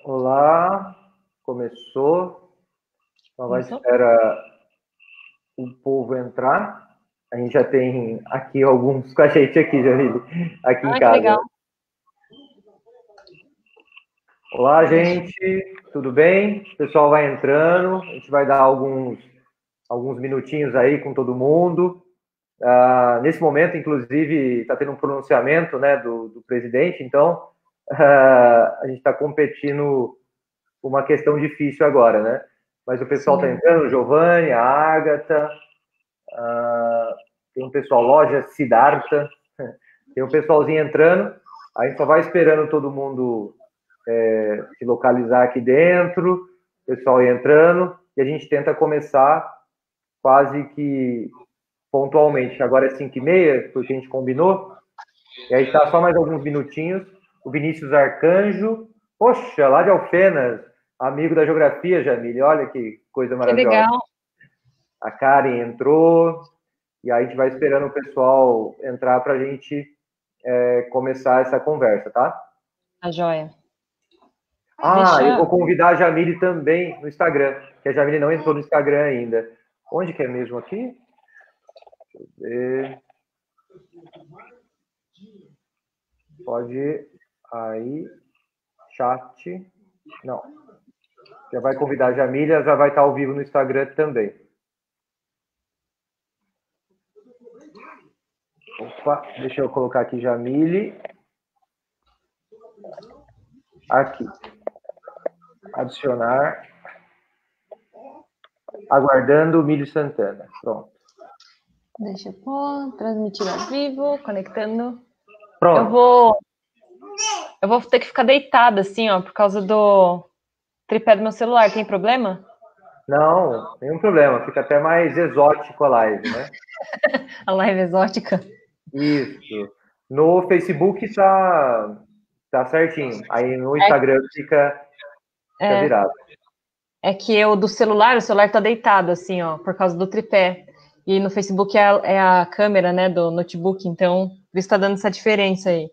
Olá, começou. Só vai esperar o povo entrar. A gente já tem aqui alguns com a gente aqui, Jamile, aqui em que casa. legal. Olá, gente, tudo bem? O pessoal vai entrando, a gente vai dar alguns minutinhos aí com todo mundo. Nesse momento, inclusive, está tendo um pronunciamento, né, do presidente, então a gente está competindo uma questão difícil agora, né? Mas o pessoal está entrando, o Giovanni, a Ágata, tem um pessoal, loja Siddhartha, tem um pessoalzinho entrando, a gente só vai esperando todo mundo se localizar aqui dentro, o pessoal ir entrando, e a gente tenta começar quase que pontualmente. Agora é 5h30, porque a gente combinou, e aí está só mais alguns minutinhos. O Vinícius Arcanjo, poxa, lá de Alfenas, amigo da geografia, Jamile, olha que coisa maravilhosa. Que legal. A Karen entrou, e aí a gente vai esperando o pessoal entrar para a gente começar essa conversa, tá? Tá joia. Eu vou convidar a Jamile também no Instagram, que a Jamile não entrou no Instagram ainda. Onde que é mesmo aqui? Deixa eu ver. Pode ir aí, chat. Não. Já vai convidar a Jamile, já vai estar ao vivo no Instagram também. Opa, deixa eu colocar aqui Jamile. Aqui. Adicionar. Aguardando o Milho Santana. Pronto. Deixa eu pôr, transmitir ao vivo, conectando. Pronto. Eu vou ter que ficar deitada assim, ó, por causa do tripé do meu celular. Tem problema? Não, nenhum problema. Fica até mais exótico a live, né? A live exótica. Isso. No Facebook tá certinho. Aí no Instagram fica virado. É que o celular tá deitado, assim, ó, por causa do tripé. E no Facebook é a câmera, né, do notebook, então por isso tá dando essa diferença aí.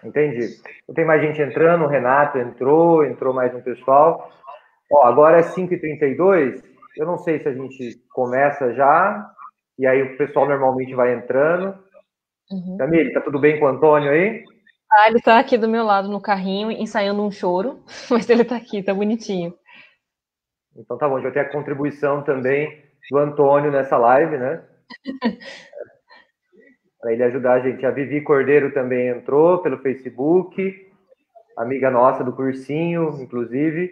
Entendi. Tem mais gente entrando, o Renato entrou mais um pessoal. Ó, agora é 5h32, eu não sei se a gente começa já, e aí o pessoal normalmente vai entrando. Camille, tá tudo bem com o Antônio aí? Ele tá aqui do meu lado no carrinho, ensaiando um choro, mas ele tá aqui, tá bonitinho. Então tá bom, já tem a contribuição também do Antônio nessa live, né? Para ele ajudar a gente. A Vivi Cordeiro também entrou pelo Facebook, amiga nossa do cursinho, inclusive.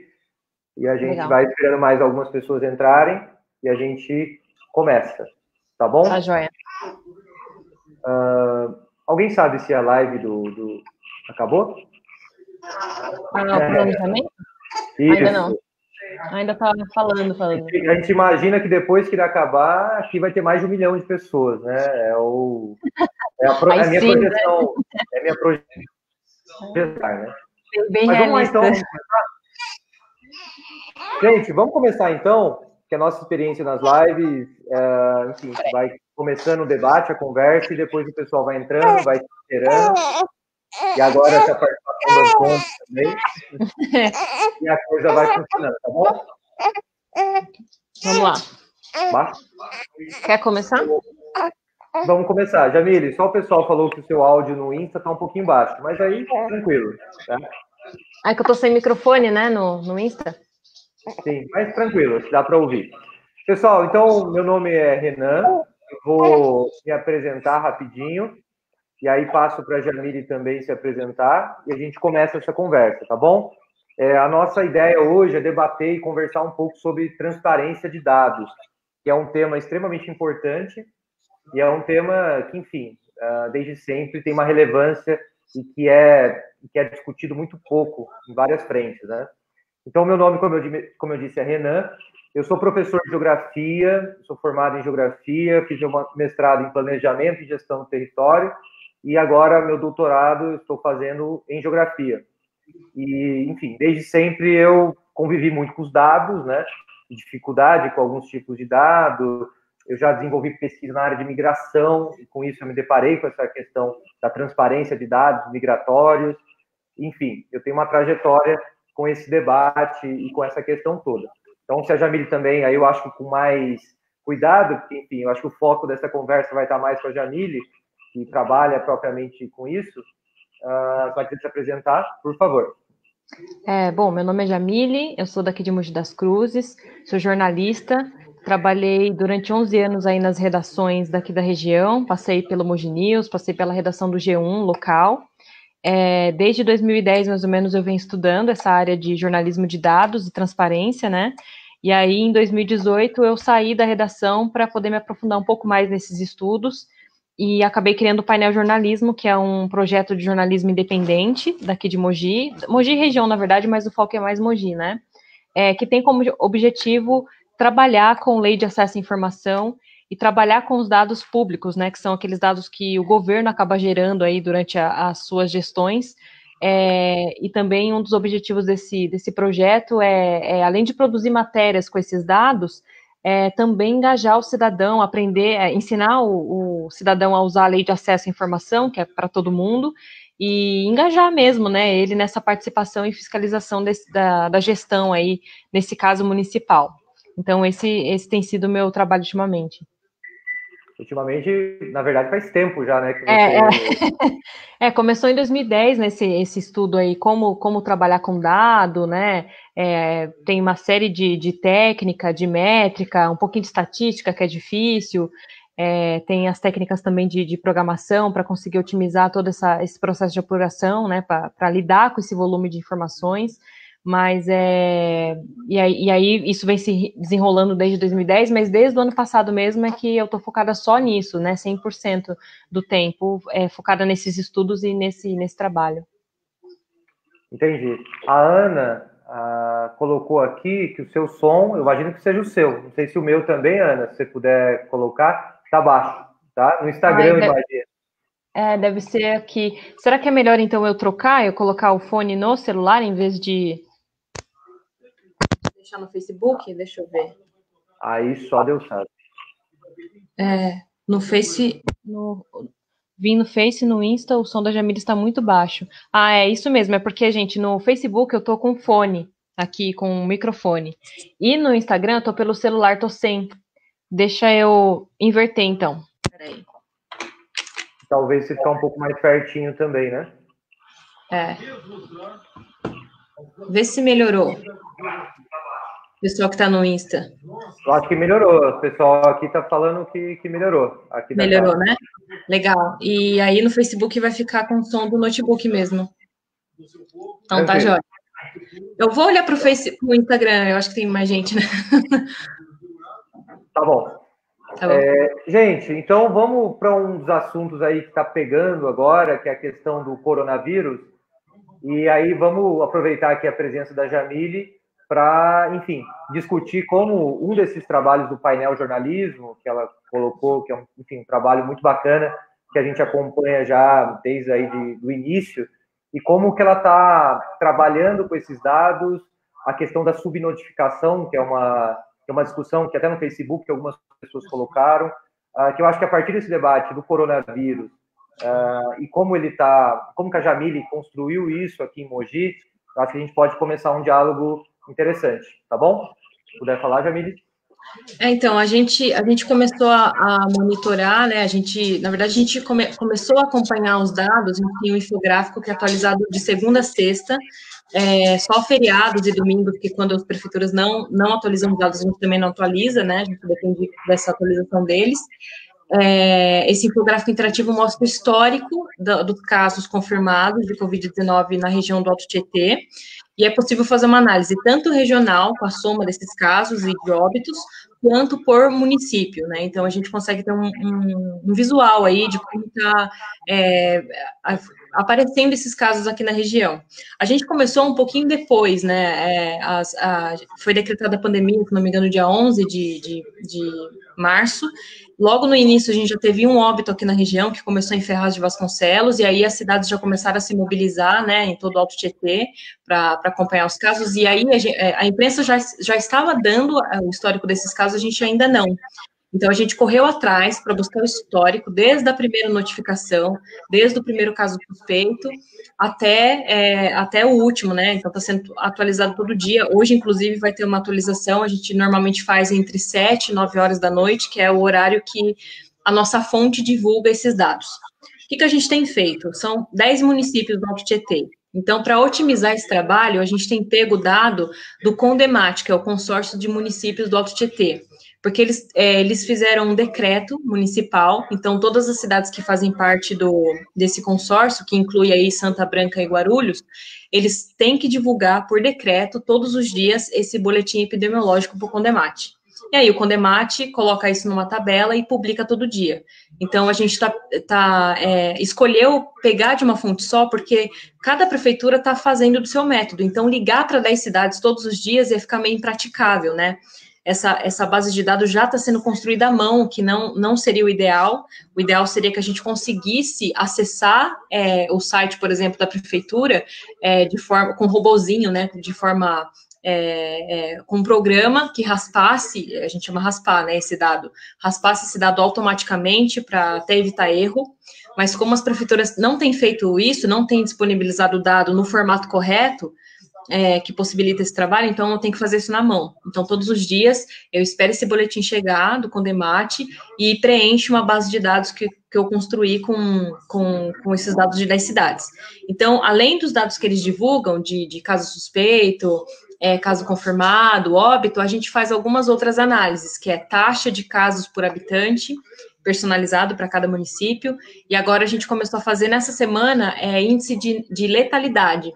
E a gente vai esperando mais algumas pessoas entrarem e a gente começa, tá bom? Tá joia. Alguém sabe se a live do... acabou? O planejamento? Isso. Ainda não. Ainda tá falando. A gente imagina que depois que ele acabar, aqui vai ter mais de 1 milhão de pessoas, né? É a minha projeção. É a minha projeção, né? Bem Mas vamos lá, então. realista. Gente, vamos começar, então, que a nossa experiência nas lives, enfim, vai começando o debate, a conversa, e depois o pessoal vai entrando, vai se esperando. E agora essa participação do Antônio também. E a coisa vai funcionando, tá bom? Vamos lá. Vai? Quer começar? Vamos começar. Jamile, só o pessoal falou que o seu áudio no Insta tá um pouquinho baixo, mas aí, tranquilo. Tá? É que eu tô sem microfone, né, no Insta. Sim, mas tranquilo, dá para ouvir. Pessoal, então, meu nome é Renan, eu vou me apresentar rapidinho, e aí passo para a Jamile também se apresentar, e a gente começa essa conversa, tá bom? A nossa ideia hoje é debater e conversar um pouco sobre transparência de dados, que é um tema extremamente importante, e é um tema que, enfim, desde sempre tem uma relevância e que é discutido muito pouco em várias frentes, né? Então, meu nome, como eu disse, é Renan. Eu sou professor de geografia, sou formado em geografia, fiz meu mestrado em planejamento e gestão do território, e agora meu doutorado eu estou fazendo em geografia. E, enfim, desde sempre eu convivi muito com os dados, né? Dificuldade com alguns tipos de dados. Eu já desenvolvi pesquisa na área de migração, e com isso eu me deparei com essa questão da transparência de dados migratórios. Enfim, eu tenho uma trajetória com esse debate e com essa questão toda. Então, se a Jamile também, aí eu acho que com mais cuidado, porque, enfim, eu acho que o foco dessa conversa vai estar mais com a Jamile, que trabalha propriamente com isso, vai querer se apresentar, por favor. Bom, meu nome é Jamile, eu sou daqui de Mogi das Cruzes, sou jornalista, trabalhei durante 11 anos aí nas redações daqui da região, passei pelo Mogi News, passei pela redação do G1 local. Desde 2010, mais ou menos, eu venho estudando essa área de jornalismo de dados e transparência, né? E aí, em 2018, eu saí da redação para poder me aprofundar um pouco mais nesses estudos e acabei criando o Painel Jornalismo, que é um projeto de jornalismo independente daqui de Mogi região, na verdade, mas o foco é mais Mogi, né? Que tem como objetivo trabalhar com lei de acesso à informação e trabalhar com os dados públicos, né, que são aqueles dados que o governo acaba gerando aí durante as suas gestões, e também um dos objetivos desse projeto além de produzir matérias com esses dados, também engajar o cidadão, aprender, ensinar o cidadão a usar a lei de acesso à informação, que é para todo mundo, e engajar mesmo, né, ele nessa participação e fiscalização da gestão aí, nesse caso municipal. Então, esse tem sido o meu trabalho ultimamente. Ultimamente, na verdade, faz tempo já, né? Que você... Começou em 2010, né, esse estudo aí, como trabalhar com dado, né? Tem uma série de técnica, de métrica, um pouquinho de estatística, que é difícil. Tem as técnicas também de programação para conseguir otimizar todo esse processo de apuração, né? Para lidar com esse volume de informações. Mas e aí isso vem se desenrolando desde 2010, mas desde o ano passado mesmo é que eu estou focada só nisso, né, 100% do tempo focada nesses estudos e nesse trabalho. Entendi. A Ana colocou aqui que o seu som, eu imagino que seja o seu, não sei se o meu também, Ana, se você puder colocar, tá baixo, tá? No Instagram, eu imagino. Deve ser aqui. Será que é melhor então eu trocar, eu colocar o fone no celular em vez de deixar no Facebook? Deixa eu ver. Aí só Deus sabe. No Face, vim no Face, no Insta, o som da Jamile está muito baixo. É isso mesmo, é porque, gente, no Facebook eu tô com fone aqui, com um microfone. E no Instagram eu tô pelo celular, tô sem. Deixa eu inverter, então. Peraí. Talvez se ficar um pouco mais pertinho também, né? Vê se melhorou. Pessoal que tá no Insta. Eu acho que melhorou. O pessoal aqui tá falando que melhorou. Aqui melhorou, né? Legal. E aí no Facebook vai ficar com o som do notebook mesmo. Então tá jóia. Eu vou olhar pro Instagram, eu acho que tem mais gente, né? Tá bom. Gente, então vamos para um dos assuntos aí que está pegando agora, que é a questão do coronavírus. E aí vamos aproveitar aqui a presença da Jamile para, enfim, discutir como um desses trabalhos do painel jornalismo, que ela colocou, que é um trabalho muito bacana, que a gente acompanha já desde aí do início, e como que ela está trabalhando com esses dados, a questão da subnotificação, que é uma discussão que até no Facebook algumas pessoas colocaram, que eu acho que a partir desse debate do coronavírus, e como que a Jamile construiu isso aqui em Mogi, eu acho que a gente pode começar um diálogo interessante, tá bom? Se puder falar, Jamile. Então, a gente começou a monitorar, né, na verdade, a gente começou a acompanhar os dados, a gente tem um infográfico que é atualizado de segunda a sexta, só feriados e domingos, porque quando as prefeituras não atualizam os dados, a gente também não atualiza, né, a gente depende dessa atualização deles. Esse infográfico interativo mostra o histórico dos casos confirmados de Covid-19 na região do Alto Tietê, e é possível fazer uma análise tanto regional, com a soma desses casos e de óbitos, quanto por município, né? Então, a gente consegue ter um visual aí de como está aparecendo esses casos aqui na região. A gente começou um pouquinho depois, né? Foi decretada a pandemia, se não me engano, dia 11 de março. Logo no início, a gente já teve um óbito aqui na região, que começou em Ferraz de Vasconcelos, e aí as cidades já começaram a se mobilizar, né, em todo o Alto Tietê, para acompanhar os casos, e aí a imprensa já estava dando o histórico desses casos, a gente ainda não. Então, a gente correu atrás para buscar o histórico, desde a primeira notificação, desde o primeiro caso suspeito, até o último, né? Então, está sendo atualizado todo dia. Hoje, inclusive, vai ter uma atualização, a gente normalmente faz entre 7 e 9 horas da noite, que é o horário que a nossa fonte divulga esses dados. O que a gente tem feito? São 10 municípios do Alto Tietê. Então, para otimizar esse trabalho, a gente tem pego o dado do CONDEMAT, que é o consórcio de municípios do Alto Tietê, porque eles fizeram um decreto municipal, então todas as cidades que fazem parte desse consórcio, que inclui aí Santa Branca e Guarulhos, eles têm que divulgar por decreto, todos os dias, esse boletim epidemiológico para o CONDEMAT. E aí o CONDEMAT coloca isso numa tabela e publica todo dia. Então, a gente escolheu pegar de uma fonte só, porque cada prefeitura está fazendo do seu método. Então, ligar para 10 cidades todos os dias ia ficar meio impraticável, né? Essa base de dados já está sendo construída à mão, que não seria o ideal. O ideal seria que a gente conseguisse acessar o site, por exemplo, da prefeitura, de forma com um robozinho, né? De forma com um programa que raspasse, a gente chama raspar, né, raspasse esse dado automaticamente para até evitar erro, mas como as prefeituras não têm feito isso, não têm disponibilizado o dado no formato correto, que possibilita esse trabalho, então eu tenho que fazer isso na mão. Então, todos os dias, eu espero esse boletim chegar do CONDEMAT e preencho uma base de dados que eu construí com esses dados de 10 cidades. Então, além dos dados que eles divulgam, de caso suspeito, caso confirmado, óbito, a gente faz algumas outras análises, que é taxa de casos por habitante, personalizado para cada município, e agora a gente começou a fazer nessa semana índice de letalidade.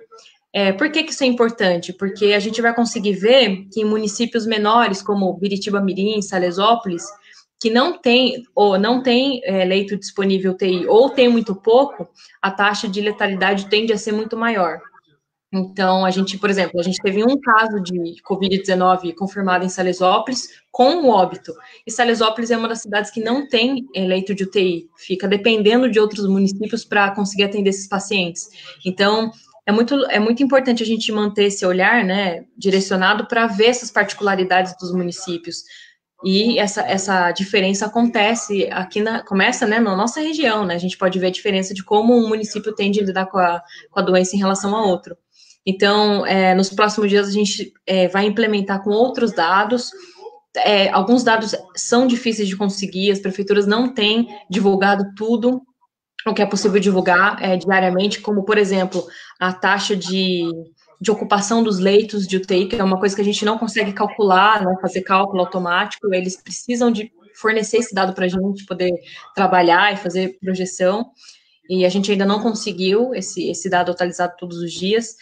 Por que isso é importante? Porque a gente vai conseguir ver que em municípios menores, como Biritiba-Mirim, Salesópolis, que não tem leito disponível UTI ou tem muito pouco, a taxa de letalidade tende a ser muito maior. Então, por exemplo, a gente teve um caso de Covid-19 confirmado em Salesópolis com um óbito. E Salesópolis é uma das cidades que não tem leito de UTI, fica dependendo de outros municípios para conseguir atender esses pacientes. Então, é muito importante a gente manter esse olhar, né, direcionado para ver essas particularidades dos municípios. E essa diferença acontece começa, né, na nossa região, né? A gente pode ver a diferença de como um município tende a lidar com a doença em relação a outro. Então, nos próximos dias a gente vai implementar com outros dados. Alguns dados são difíceis de conseguir, as prefeituras não têm divulgado tudo o que é possível divulgar diariamente, como, por exemplo, a taxa de ocupação dos leitos de UTI, que é uma coisa que a gente não consegue calcular, né, fazer cálculo automático, eles precisam de fornecer esse dado para a gente poder trabalhar e fazer projeção, e a gente ainda não conseguiu esse dado atualizado todos os dias.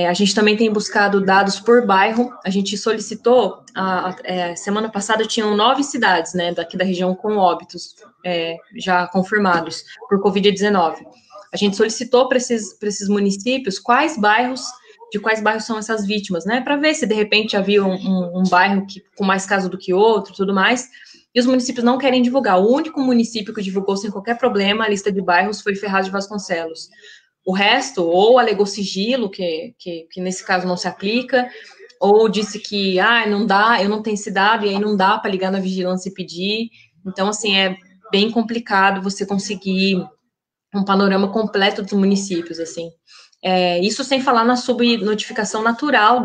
A gente também tem buscado dados por bairro. A gente solicitou, semana passada tinham 9 cidades, né, daqui da região com óbitos já confirmados por Covid-19. A gente solicitou para esses municípios de quais bairros são essas vítimas, né, para ver se de repente havia um bairro com mais casos do que outro, tudo mais. E os municípios não querem divulgar. O único município que divulgou sem qualquer problema a lista de bairros foi Ferraz de Vasconcelos. O resto, ou alegou sigilo, que nesse caso não se aplica, ou disse que, não dá, eu não tenho esse dado, e aí não dá para ligar na vigilância e pedir. Então, assim, é bem complicado você conseguir um panorama completo dos municípios, assim. Isso sem falar na subnotificação natural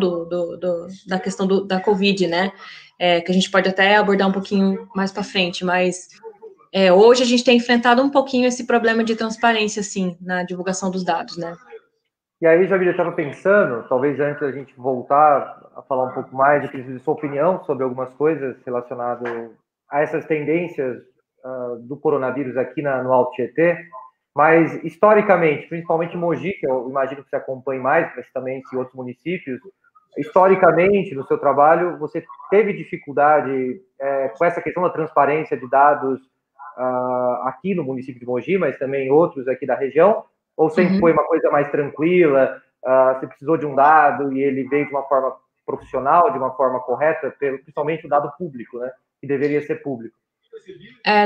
da questão da Covid, né? Que a gente pode até abordar um pouquinho mais para frente, mas hoje a gente tem enfrentado um pouquinho esse problema de transparência, assim, na divulgação dos dados, né? E aí, Jamília, eu estava pensando, talvez antes da gente voltar a falar um pouco mais, eu queria saber sua opinião sobre algumas coisas relacionadas a essas tendências do coronavírus aqui no Alto Tietê, mas historicamente, principalmente em Mogi, que eu imagino que você acompanhe mais, mas também em outros municípios, historicamente, no seu trabalho, você teve dificuldade com essa questão da transparência de dados aqui no município de Mogi, mas também em outros aqui da região? Ou sempre foi uma coisa mais tranquila, você precisou de um dado e ele veio de uma forma profissional, de uma forma correta, principalmente o dado público, né, que deveria ser público?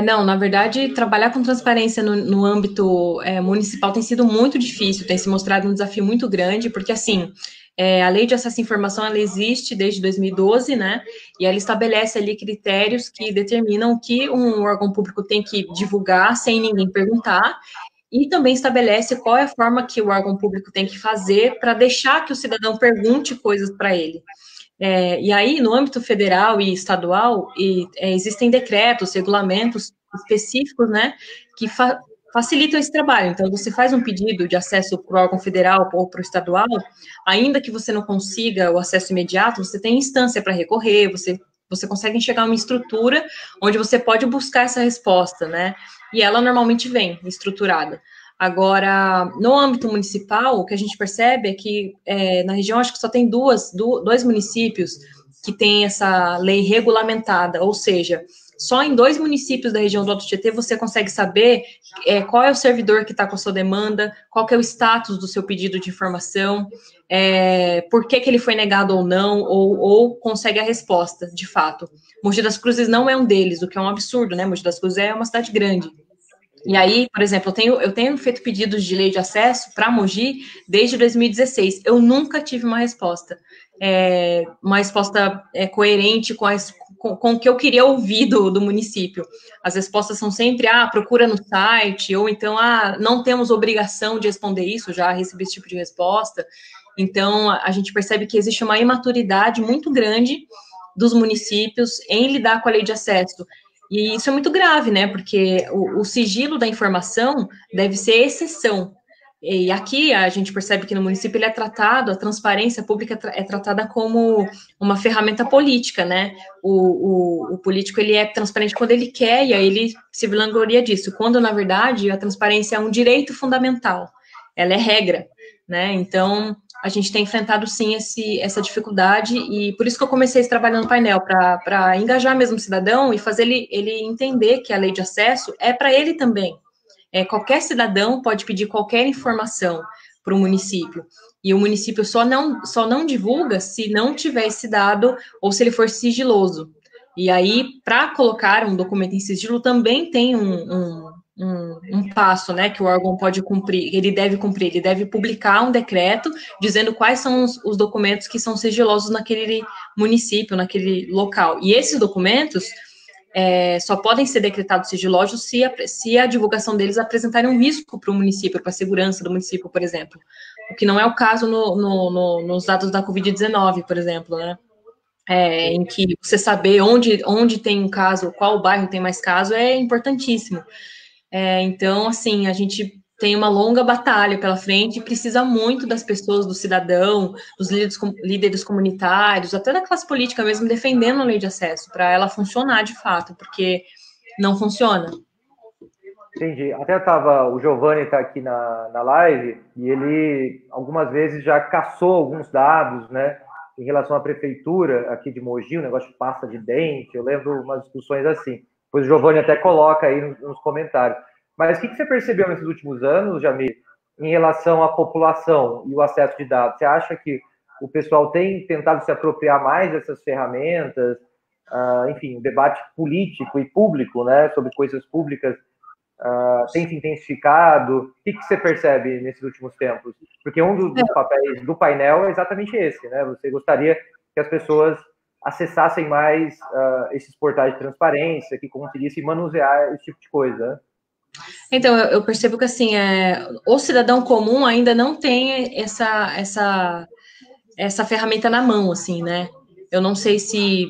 Não, na verdade, trabalhar com transparência no âmbito municipal tem sido muito difícil, tem se mostrado um desafio muito grande, porque, assim, A Lei de Acesso à Informação, ela existe desde 2012, né, e ela estabelece ali critérios que determinam o que um órgão público tem que divulgar sem ninguém perguntar, e também estabelece qual é a forma que o órgão público tem que fazer para deixar que o cidadão pergunte coisas para ele. E aí, no âmbito federal e estadual, existem decretos, regulamentos específicos, né, que facilitam esse trabalho. Então, você faz um pedido de acesso para o órgão federal ou para o estadual, ainda que você não consiga o acesso imediato, você tem instância para recorrer, você consegue enxergar uma estrutura onde você pode buscar essa resposta, né? E ela normalmente vem estruturada. Agora, no âmbito municipal, o que a gente percebe é que na região acho que só tem dois municípios que têm essa lei regulamentada, ou seja, só em 2 municípios da região do Alto Tietê você consegue saber qual é o servidor que está com a sua demanda, qual que é o status do seu pedido de informação, por que ele foi negado ou não, ou consegue a resposta, de fato. Mogi das Cruzes não é um deles, o que é um absurdo, né? Mogi das Cruzes é uma cidade grande. E aí, por exemplo, eu tenho feito pedidos de lei de acesso para Mogi desde 2016. Eu nunca tive uma resposta coerente com o que eu queria ouvir do município. As respostas são sempre, procura no site, ou então, não temos obrigação de responder isso, já recebi esse tipo de resposta. Então, a gente percebe que existe uma imaturidade muito grande dos municípios em lidar com a lei de acesso. E isso é muito grave, né? Porque o sigilo da informação deve ser exceção. E aqui a gente percebe que no município ele é tratado, a transparência pública é tratada como uma ferramenta política, né? O político ele é transparente quando ele quer e aí ele se vangloria disso, quando na verdade a transparência é um direito fundamental, ela é regra, né? Então a gente tem enfrentado sim essa dificuldade e por isso que eu comecei esse trabalho no painel, para engajar mesmo o cidadão e fazer ele entender que a lei de acesso é para ele também. Qualquer cidadão pode pedir qualquer informação para o município, e o município só não divulga se não tiver esse dado ou se ele for sigiloso. E aí, para colocar um documento em sigilo, também tem um passo, né, que o órgão pode cumprir, ele deve publicar um decreto dizendo quais são os documentos que são sigilosos naquele município, naquele local. E esses documentos só podem ser decretados sigilosos se a divulgação deles apresentarem um risco para o município, para a segurança do município, por exemplo. O que não é o caso nos dados da Covid-19, por exemplo, né? Em que você saber onde tem um caso, qual bairro tem mais caso, é importantíssimo. Então, assim, a gente tem uma longa batalha pela frente e precisa muito das pessoas, do cidadão, dos líderes comunitários, até da classe política mesmo, defendendo a lei de acesso, para ela funcionar de fato, porque não funciona. Entendi. Até o Giovanni está aqui na live, e ele algumas vezes já caçou alguns dados, né, em relação à prefeitura aqui de Mogi, um negócio de pasta de dente, eu lembro umas discussões assim. Depois o Giovanni até coloca aí nos comentários. Mas o que você percebeu nesses últimos anos, Jamil, em relação à população e o acesso de dados? Você acha que o pessoal tem tentado se apropriar mais dessas ferramentas? Enfim, o debate político e público, né, sobre coisas públicas tem se intensificado? O que você percebe nesses últimos tempos? Porque um dos papéis do painel é exatamente esse, né? Você gostaria que as pessoas acessassem mais esses portais de transparência, que conseguissem manusear esse tipo de coisa, né? Então, eu percebo que, assim, o cidadão comum ainda não tem essa ferramenta na mão, assim, né? Eu não sei se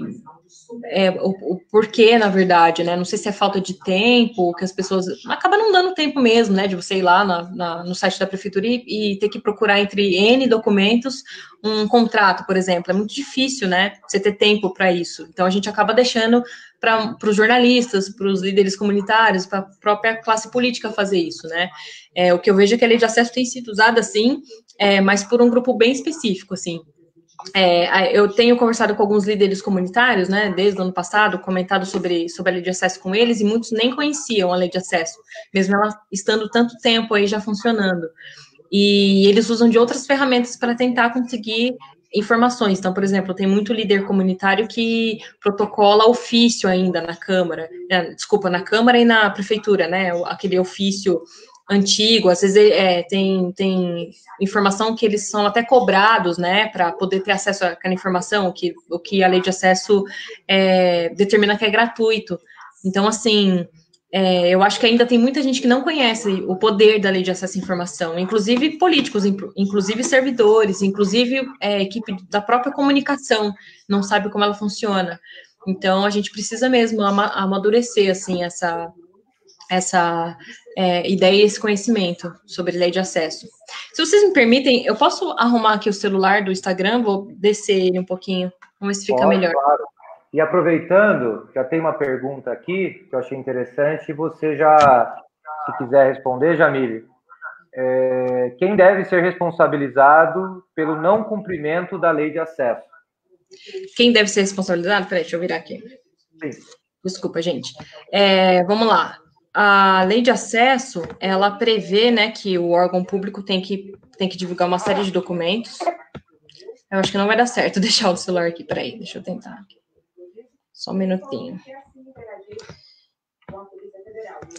o porquê, na verdade, né? Não sei se é falta de tempo, que as pessoas... Acaba não dando tempo mesmo, né? De você ir lá no site da prefeitura e ter que procurar entre N documentos um contrato, por exemplo. É muito difícil, né? Você ter tempo para isso. Então, a gente acaba deixando para os jornalistas, para os líderes comunitários, para a própria classe política fazer isso, né? O que eu vejo é que a lei de acesso tem sido usada, assim, mas por um grupo bem específico, assim. Eu tenho conversado com alguns líderes comunitários, né, desde o ano passado, comentado sobre a lei de acesso com eles, e muitos nem conheciam a lei de acesso, mesmo ela estando tanto tempo aí já funcionando. E eles usam de outras ferramentas para tentar conseguir informações. Então, por exemplo, tem muito líder comunitário que protocola ofício ainda na Câmara, na Câmara e na Prefeitura, né, aquele ofício antigo, às vezes tem informação que eles são até cobrados, né, para poder ter acesso àquela informação, o que a lei de acesso determina que é gratuito. Então, assim, eu acho que ainda tem muita gente que não conhece o poder da lei de acesso à informação, inclusive políticos, inclusive servidores, inclusive equipe da própria comunicação não sabe como ela funciona. Então, a gente precisa mesmo amadurecer, assim, essa ideia e esse conhecimento sobre lei de acesso. Se vocês me permitem, eu posso arrumar aqui o celular do Instagram, vou descer ele um pouquinho, vamos ver se fica melhor. Claro. E aproveitando, já tem uma pergunta aqui que eu achei interessante, e você já, se quiser responder, Jamile, quem deve ser responsabilizado pelo não cumprimento da lei de acesso? Quem deve ser responsabilizado? Peraí, deixa eu virar aqui. Sim. Desculpa, gente. Vamos lá. A lei de acesso, ela prevê, né, que o órgão público tem que divulgar uma série de documentos. Eu acho que não vai dar certo deixar o celular aqui. Peraí, deixa eu tentar. Só um minutinho.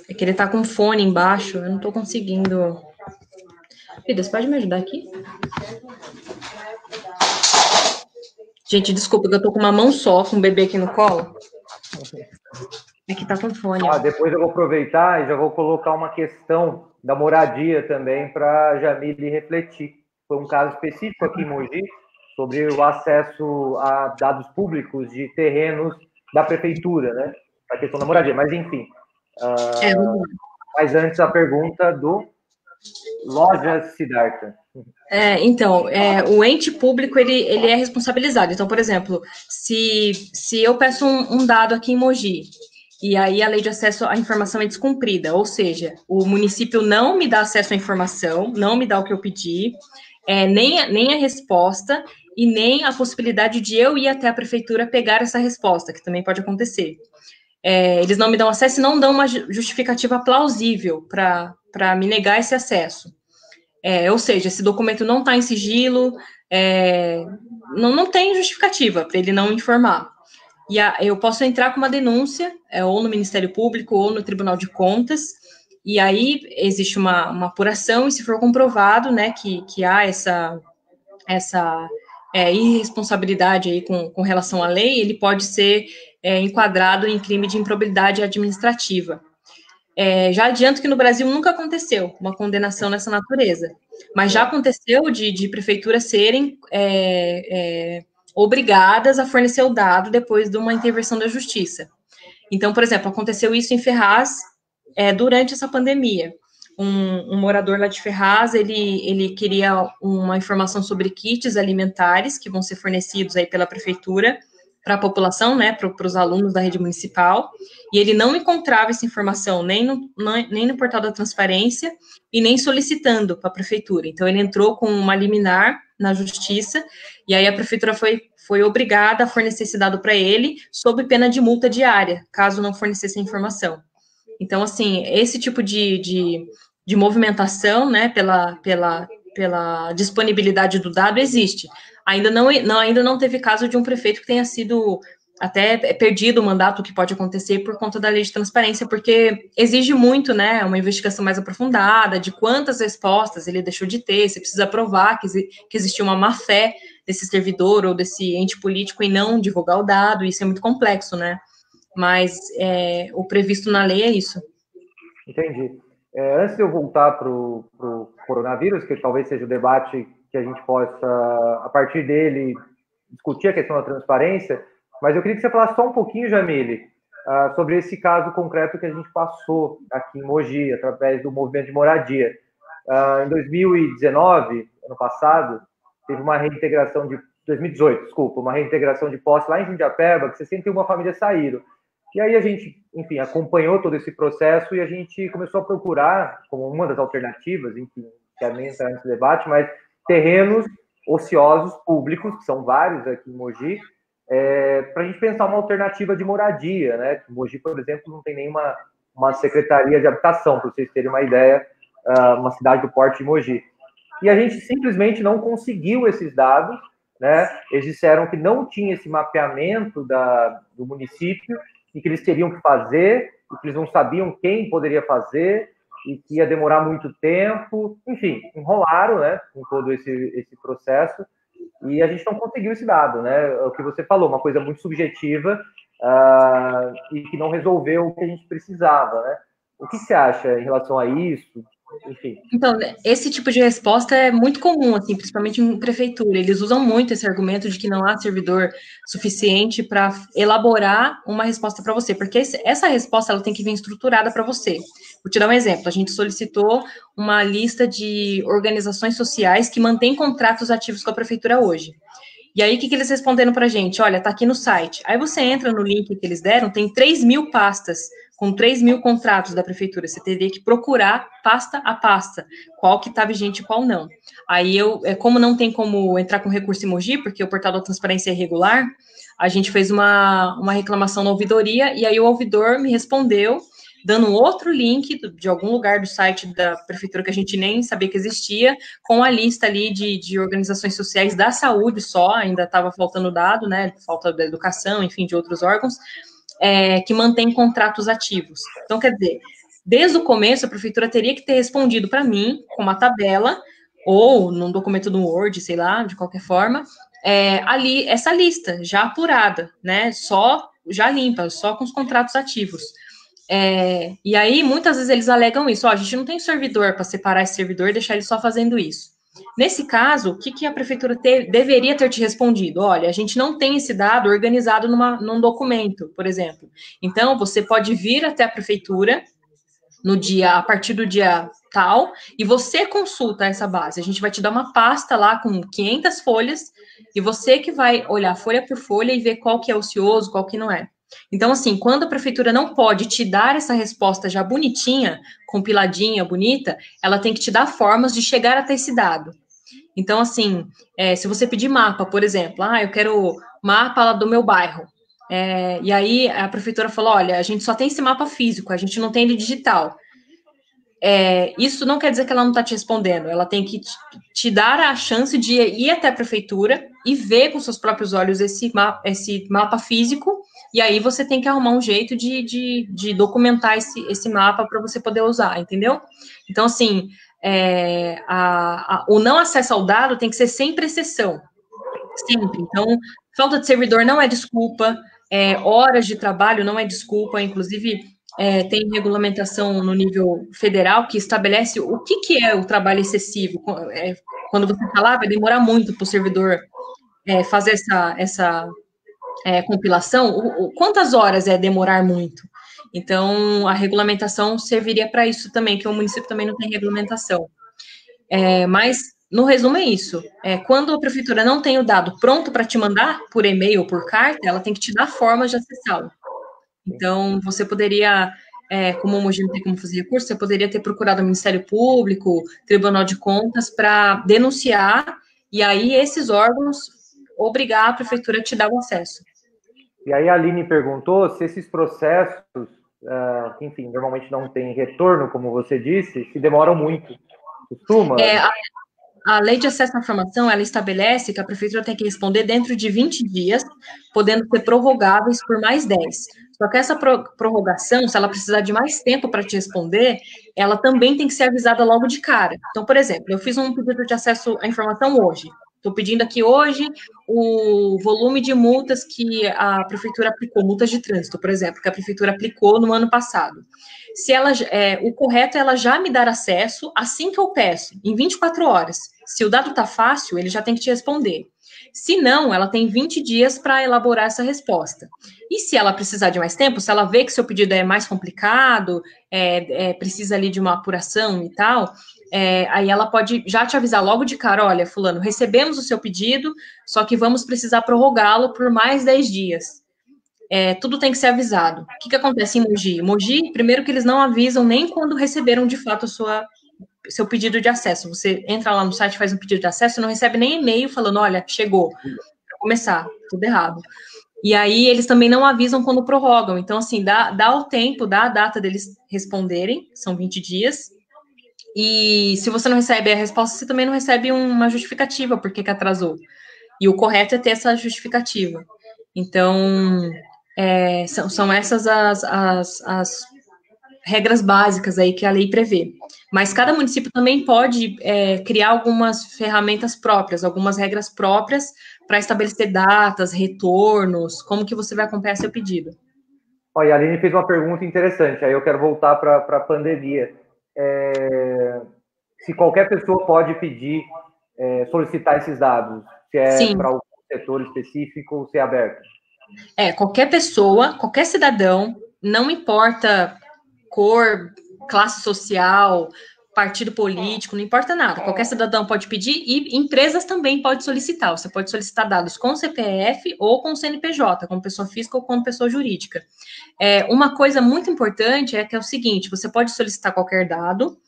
É que ele tá com fone embaixo, eu não tô conseguindo. Vida, você pode me ajudar aqui? Gente, desculpa, que eu tô com uma mão só, com o bebê aqui no colo. Aqui tá com fone. Depois eu vou aproveitar e já vou colocar uma questão da moradia também para a Jamile refletir. Foi um caso específico aqui em Mogi sobre o acesso a dados públicos de terrenos da prefeitura, né? A questão da moradia, mas enfim. Mas antes a pergunta do Lojas Siddhartha. Então, o ente público, ele é responsabilizado. Então, por exemplo, se eu peço um dado aqui em Mogi, e aí a lei de acesso à informação é descumprida, ou seja, o município não me dá acesso à informação, não me dá o que eu pedi, nem a resposta, e nem a possibilidade de eu ir até a prefeitura pegar essa resposta, que também pode acontecer. Eles não me dão acesso e não dão uma justificativa plausível para me negar esse acesso. Ou seja, esse documento não está em sigilo, não tem justificativa para ele não informar. E eu posso entrar com uma denúncia, ou no Ministério Público, ou no Tribunal de Contas, e aí existe uma apuração, e se for comprovado, né, que há essa irresponsabilidade aí com relação à lei, ele pode ser enquadrado em crime de improbidade administrativa. Já adianto que no Brasil nunca aconteceu uma condenação nessa natureza, mas já aconteceu de prefeituras serem obrigadas a fornecer o dado depois de uma intervenção da justiça. Então, por exemplo, aconteceu isso em Ferraz durante essa pandemia. Um morador lá de Ferraz, ele queria uma informação sobre kits alimentares que vão ser fornecidos aí pela prefeitura para a população, né, para os alunos da rede municipal, e ele não encontrava essa informação nem no portal da transparência e nem solicitando para a prefeitura. Então, ele entrou com uma liminar na justiça, e aí a prefeitura foi obrigada a fornecer esse dado para ele, sob pena de multa diária, caso não fornecesse a informação. Então, assim, esse tipo de movimentação, né, pela disponibilidade do dado existe. Ainda não teve caso de um prefeito que tenha sido até perdido o mandato, que pode acontecer por conta da lei de transparência, porque exige muito, né, uma investigação mais aprofundada, de quantas respostas ele deixou de ter, você precisa provar que existiu uma má-fé desse servidor ou desse ente político em não divulgar o dado, isso é muito complexo, né, mas o previsto na lei é isso. Entendi. Antes de eu voltar para o coronavírus, que talvez seja o debate que a gente possa, a partir dele, discutir a questão da transparência, mas eu queria que você falasse só um pouquinho, Jamile, sobre esse caso concreto que a gente passou aqui em Mogi, através do movimento de moradia. Em 2019, ano passado, teve uma reintegração de 2018, desculpa, uma reintegração de posse lá em Jundiapeba, que 61 famílias saíram. E aí a gente, enfim, acompanhou todo esse processo e a gente começou a procurar, como uma das alternativas, enfim, que também entrar nesse debate, mas terrenos ociosos públicos, que são vários aqui em Mogi, para a gente pensar uma alternativa de moradia, né? Mogi, por exemplo, não tem nenhuma secretaria de habitação, para vocês terem uma ideia, uma cidade do porte de Mogi. E a gente simplesmente não conseguiu esses dados, né? Eles disseram que não tinha esse mapeamento do município e que eles teriam que fazer, e que eles não sabiam quem poderia fazer, e que ia demorar muito tempo. Enfim, enrolaram, né, com todo esse processo, e a gente não conseguiu esse dado, né? É o que você falou, uma coisa muito subjetiva, e que não resolveu o que a gente precisava, né? O que você acha em relação a isso? Enfim. Então, esse tipo de resposta é muito comum, assim, principalmente em prefeitura. Eles usam muito esse argumento de que não há servidor suficiente para elaborar uma resposta para você, porque essa resposta ela tem que vir estruturada para você. Vou te dar um exemplo. A gente solicitou uma lista de organizações sociais que mantêm contratos ativos com a prefeitura hoje. E aí, o que eles responderam para a gente? Olha, tá aqui no site. Aí você entra no link que eles deram, tem 3.000 pastas, com 3.000 contratos da prefeitura. Você teria que procurar pasta a pasta, qual que está vigente e qual não. Aí, como não tem como entrar com recurso em Mogi, porque o portal da transparência é irregular, a gente fez uma reclamação na ouvidoria, e aí o ouvidor me respondeu, dando outro link de algum lugar do site da prefeitura que a gente nem sabia que existia, com a lista ali de organizações sociais da saúde só, ainda estava faltando dado, né, falta da educação, enfim, de outros órgãos, que mantém contratos ativos. Então, quer dizer, desde o começo, a prefeitura teria que ter respondido para mim, com uma tabela, ou num documento do Word, sei lá, de qualquer forma, ali, essa lista, já apurada, né, só, já limpa, só com os contratos ativos. E aí, muitas vezes eles alegam isso, a gente não tem servidor para separar esse servidor e deixar ele só fazendo isso. Nesse caso, o que a prefeitura deveria ter te respondido? Olha, a gente não tem esse dado organizado num documento, por exemplo. Então, você pode vir até a prefeitura a partir do dia tal, e você consulta essa base. A gente vai te dar uma pasta lá com 500 folhas, e você que vai olhar folha por folha e ver qual que é ocioso, qual que não é. Então, assim, quando a prefeitura não pode te dar essa resposta já bonitinha, compiladinha, bonita, ela tem que te dar formas de chegar até esse dado. Então, assim, se você pedir mapa, por exemplo, eu quero mapa lá do meu bairro, e aí a prefeitura falou, olha, a gente só tem esse mapa físico, a gente não tem ele digital. Isso não quer dizer que ela não está te respondendo, ela tem que te dar a chance de ir até a prefeitura e ver com seus próprios olhos esse mapa físico, e aí você tem que arrumar um jeito de documentar esse mapa para você poder usar, entendeu? Então, assim, o não acesso ao dado tem que ser sempre exceção, sempre. Então, falta de servidor não é desculpa, horas de trabalho não é desculpa, inclusive tem regulamentação no nível federal que estabelece o que é o trabalho excessivo. Quando você falar, vai demorar muito para o servidor fazer essa compilação, quantas horas é demorar muito? Então, a regulamentação serviria para isso também, que o município também não tem regulamentação. Mas, no resumo, é isso. Quando a prefeitura não tem o dado pronto para te mandar por e-mail ou por carta, ela tem que te dar formas de acessá-lo. Então, você poderia, como o Mogi não tem como fazer recurso, você poderia ter procurado o Ministério Público, Tribunal de Contas, para denunciar, e aí esses órgãos obrigar a prefeitura a te dar o acesso. E aí a Aline perguntou se esses processos, que, enfim, normalmente não tem retorno, como você disse, se demoram muito. Costuma? A Lei de Acesso à Informação, ela estabelece que a prefeitura tem que responder dentro de 20 dias, podendo ser prorrogáveis por mais 10. Só que essa prorrogação, se ela precisar de mais tempo para te responder, ela também tem que ser avisada logo de cara. Então, por exemplo, eu fiz um pedido de acesso à informação hoje. Estou pedindo aqui hoje o volume de multas que a prefeitura aplicou, multas de trânsito, por exemplo, que a prefeitura aplicou no ano passado. O correto é ela já me dar acesso assim que eu peço, em 24 horas. Se o dado está fácil, ele já tem que te responder. Se não, ela tem 20 dias para elaborar essa resposta. E se ela precisar de mais tempo, se ela vê que seu pedido é mais complicado, precisa ali de uma apuração e tal, aí ela pode já te avisar logo de cara, olha, fulano, recebemos o seu pedido, só que vamos precisar prorrogá-lo por mais 10 dias. Tudo tem que ser avisado. O que acontece em Mogi? Mogi, primeiro que eles não avisam nem quando receberam de fato seu pedido de acesso. Você entra lá no site, faz um pedido de acesso, não recebe nem e-mail falando, olha, chegou, para começar, tudo errado. E aí, eles também não avisam quando prorrogam. Então, assim, dá o tempo, dá a data deles responderem, são 20 dias. E se você não recebe a resposta, você também não recebe uma justificativa por que atrasou. E o correto é ter essa justificativa. Então, são essas as regras básicas aí que a lei prevê. Mas cada município também pode criar algumas ferramentas próprias, algumas regras próprias para estabelecer datas, retornos, como que você vai acompanhar seu pedido. Olha, a Aline fez uma pergunta interessante, aí eu quero voltar para a pandemia. Se qualquer pessoa pode pedir, solicitar esses dados, se é para algum setor específico ou se é aberto? Qualquer pessoa, qualquer cidadão, não importa cor, classe social, partido político, não importa nada. Qualquer cidadão pode pedir e empresas também podem solicitar. Você pode solicitar dados com CPF ou com CNPJ, como pessoa física ou como pessoa jurídica. Uma coisa muito importante é que é o seguinte, você pode solicitar qualquer dado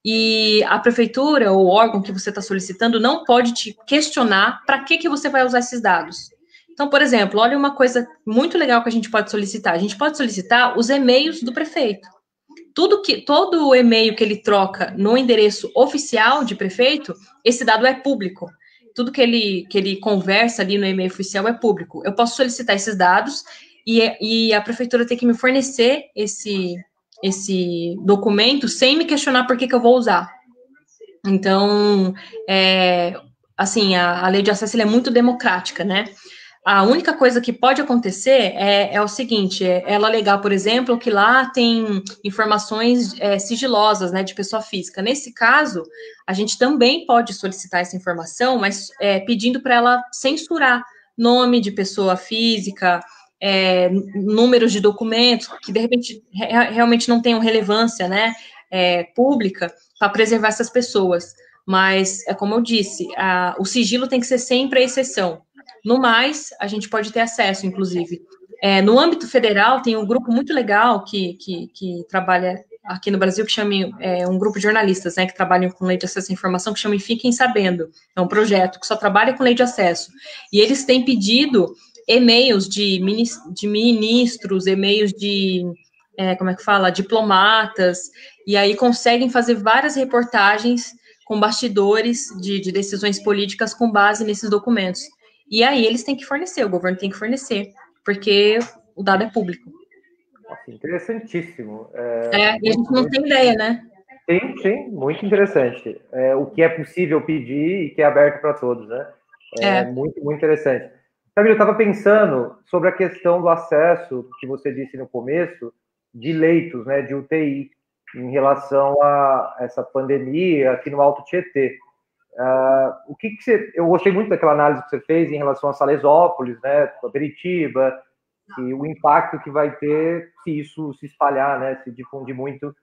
e a prefeitura ou o órgão que você está solicitando não pode te questionar para que você vai usar esses dados. Então, por exemplo, olha uma coisa muito legal que a gente pode solicitar. A gente pode solicitar os e-mails do prefeito. Todo o e-mail que ele troca no endereço oficial de prefeito, esse dado é público. Tudo que ele conversa ali no e-mail oficial é público. Eu posso solicitar esses dados e a prefeitura tem que me fornecer esse documento sem me questionar por que eu vou usar. Então, assim, a lei de acesso é muito democrática, né? A única coisa que pode acontecer é o seguinte, ela alegar, por exemplo, que lá tem informações sigilosas, né, de pessoa física. Nesse caso, a gente também pode solicitar essa informação, mas pedindo para ela censurar nome de pessoa física, números de documentos, que de repente realmente não tenham relevância, né, pública, para preservar essas pessoas. Mas, como eu disse, o sigilo tem que ser sempre a exceção. No mais, a gente pode ter acesso, inclusive. No âmbito federal, tem um grupo muito legal que trabalha aqui no Brasil, que chama um grupo de jornalistas, né, que trabalham com lei de acesso à informação, que chama Fiquem Sabendo. É um projeto que só trabalha com lei de acesso. E eles têm pedido e-mails de ministros, e-mails de, diplomatas, e aí conseguem fazer várias reportagens com bastidores de decisões políticas com base nesses documentos. E aí eles têm que fornecer, o governo tem que fornecer, porque o dado é público. Nossa, interessantíssimo. E a gente não tem ideia, né? Sim, muito interessante. O que é possível pedir e que é aberto para todos, né? Muito, muito interessante. Camila, eu estava pensando sobre a questão do acesso, que você disse no começo, de leitos, né, de UTI, em relação a essa pandemia aqui no Alto Tietê. Eu gostei muito daquela análise que você fez em relação a Salesópolis, né, a Peritiba, e o impacto que vai ter se isso se espalhar, né, se difundir muito,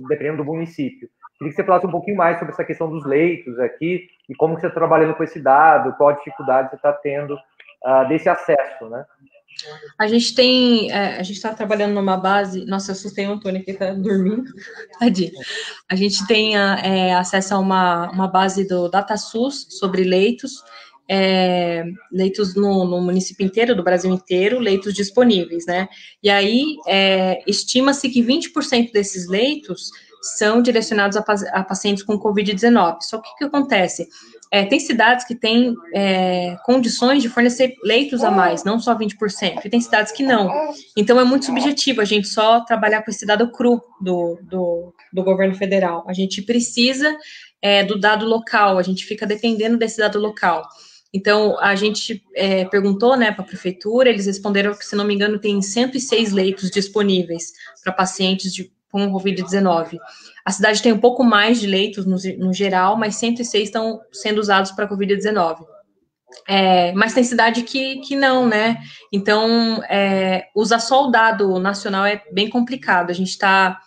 dependendo do município. Queria que você falasse um pouquinho mais sobre essa questão dos leitos aqui e como que você está trabalhando com esse dado, qual a dificuldade você está tendo desse acesso, né? A gente está trabalhando numa base. Nossa, eu assustei o Antônio que está dormindo. Tadinho. A gente tem acesso a uma base do DataSUS sobre leitos, leitos no município inteiro, do Brasil inteiro, leitos disponíveis, né? E aí, estima-se que 20% desses leitos são direcionados a pacientes com Covid-19. Só que o que acontece? Tem cidades que têm condições de fornecer leitos a mais, não só 20%, e tem cidades que não. Então, é muito subjetivo a gente só trabalhar com esse dado cru do governo federal. A gente precisa do dado local, a gente fica dependendo desse dado local. Então, a gente perguntou, né, para a prefeitura, eles responderam que, se não me engano, tem 106 leitos disponíveis para pacientes com Covid-19. A cidade tem um pouco mais de leitos no geral, mas 106 estão sendo usados para Covid-19. Mas tem cidade que não, né? Então, usar só o dado nacional é bem complicado. A gente está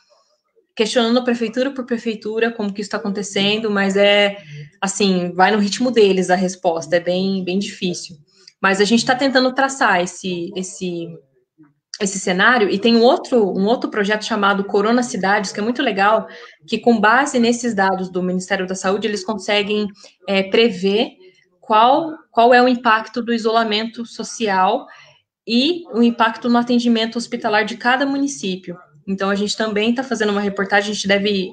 questionando prefeitura por prefeitura como que isso está acontecendo, mas assim, vai no ritmo deles a resposta, é bem, bem difícil. Mas a gente está tentando traçar esse cenário, e tem um outro projeto chamado Corona Cidades, que é muito legal, que com base nesses dados do Ministério da Saúde, eles conseguem prever qual é o impacto do isolamento social e o impacto no atendimento hospitalar de cada município. Então, a gente também está fazendo uma reportagem,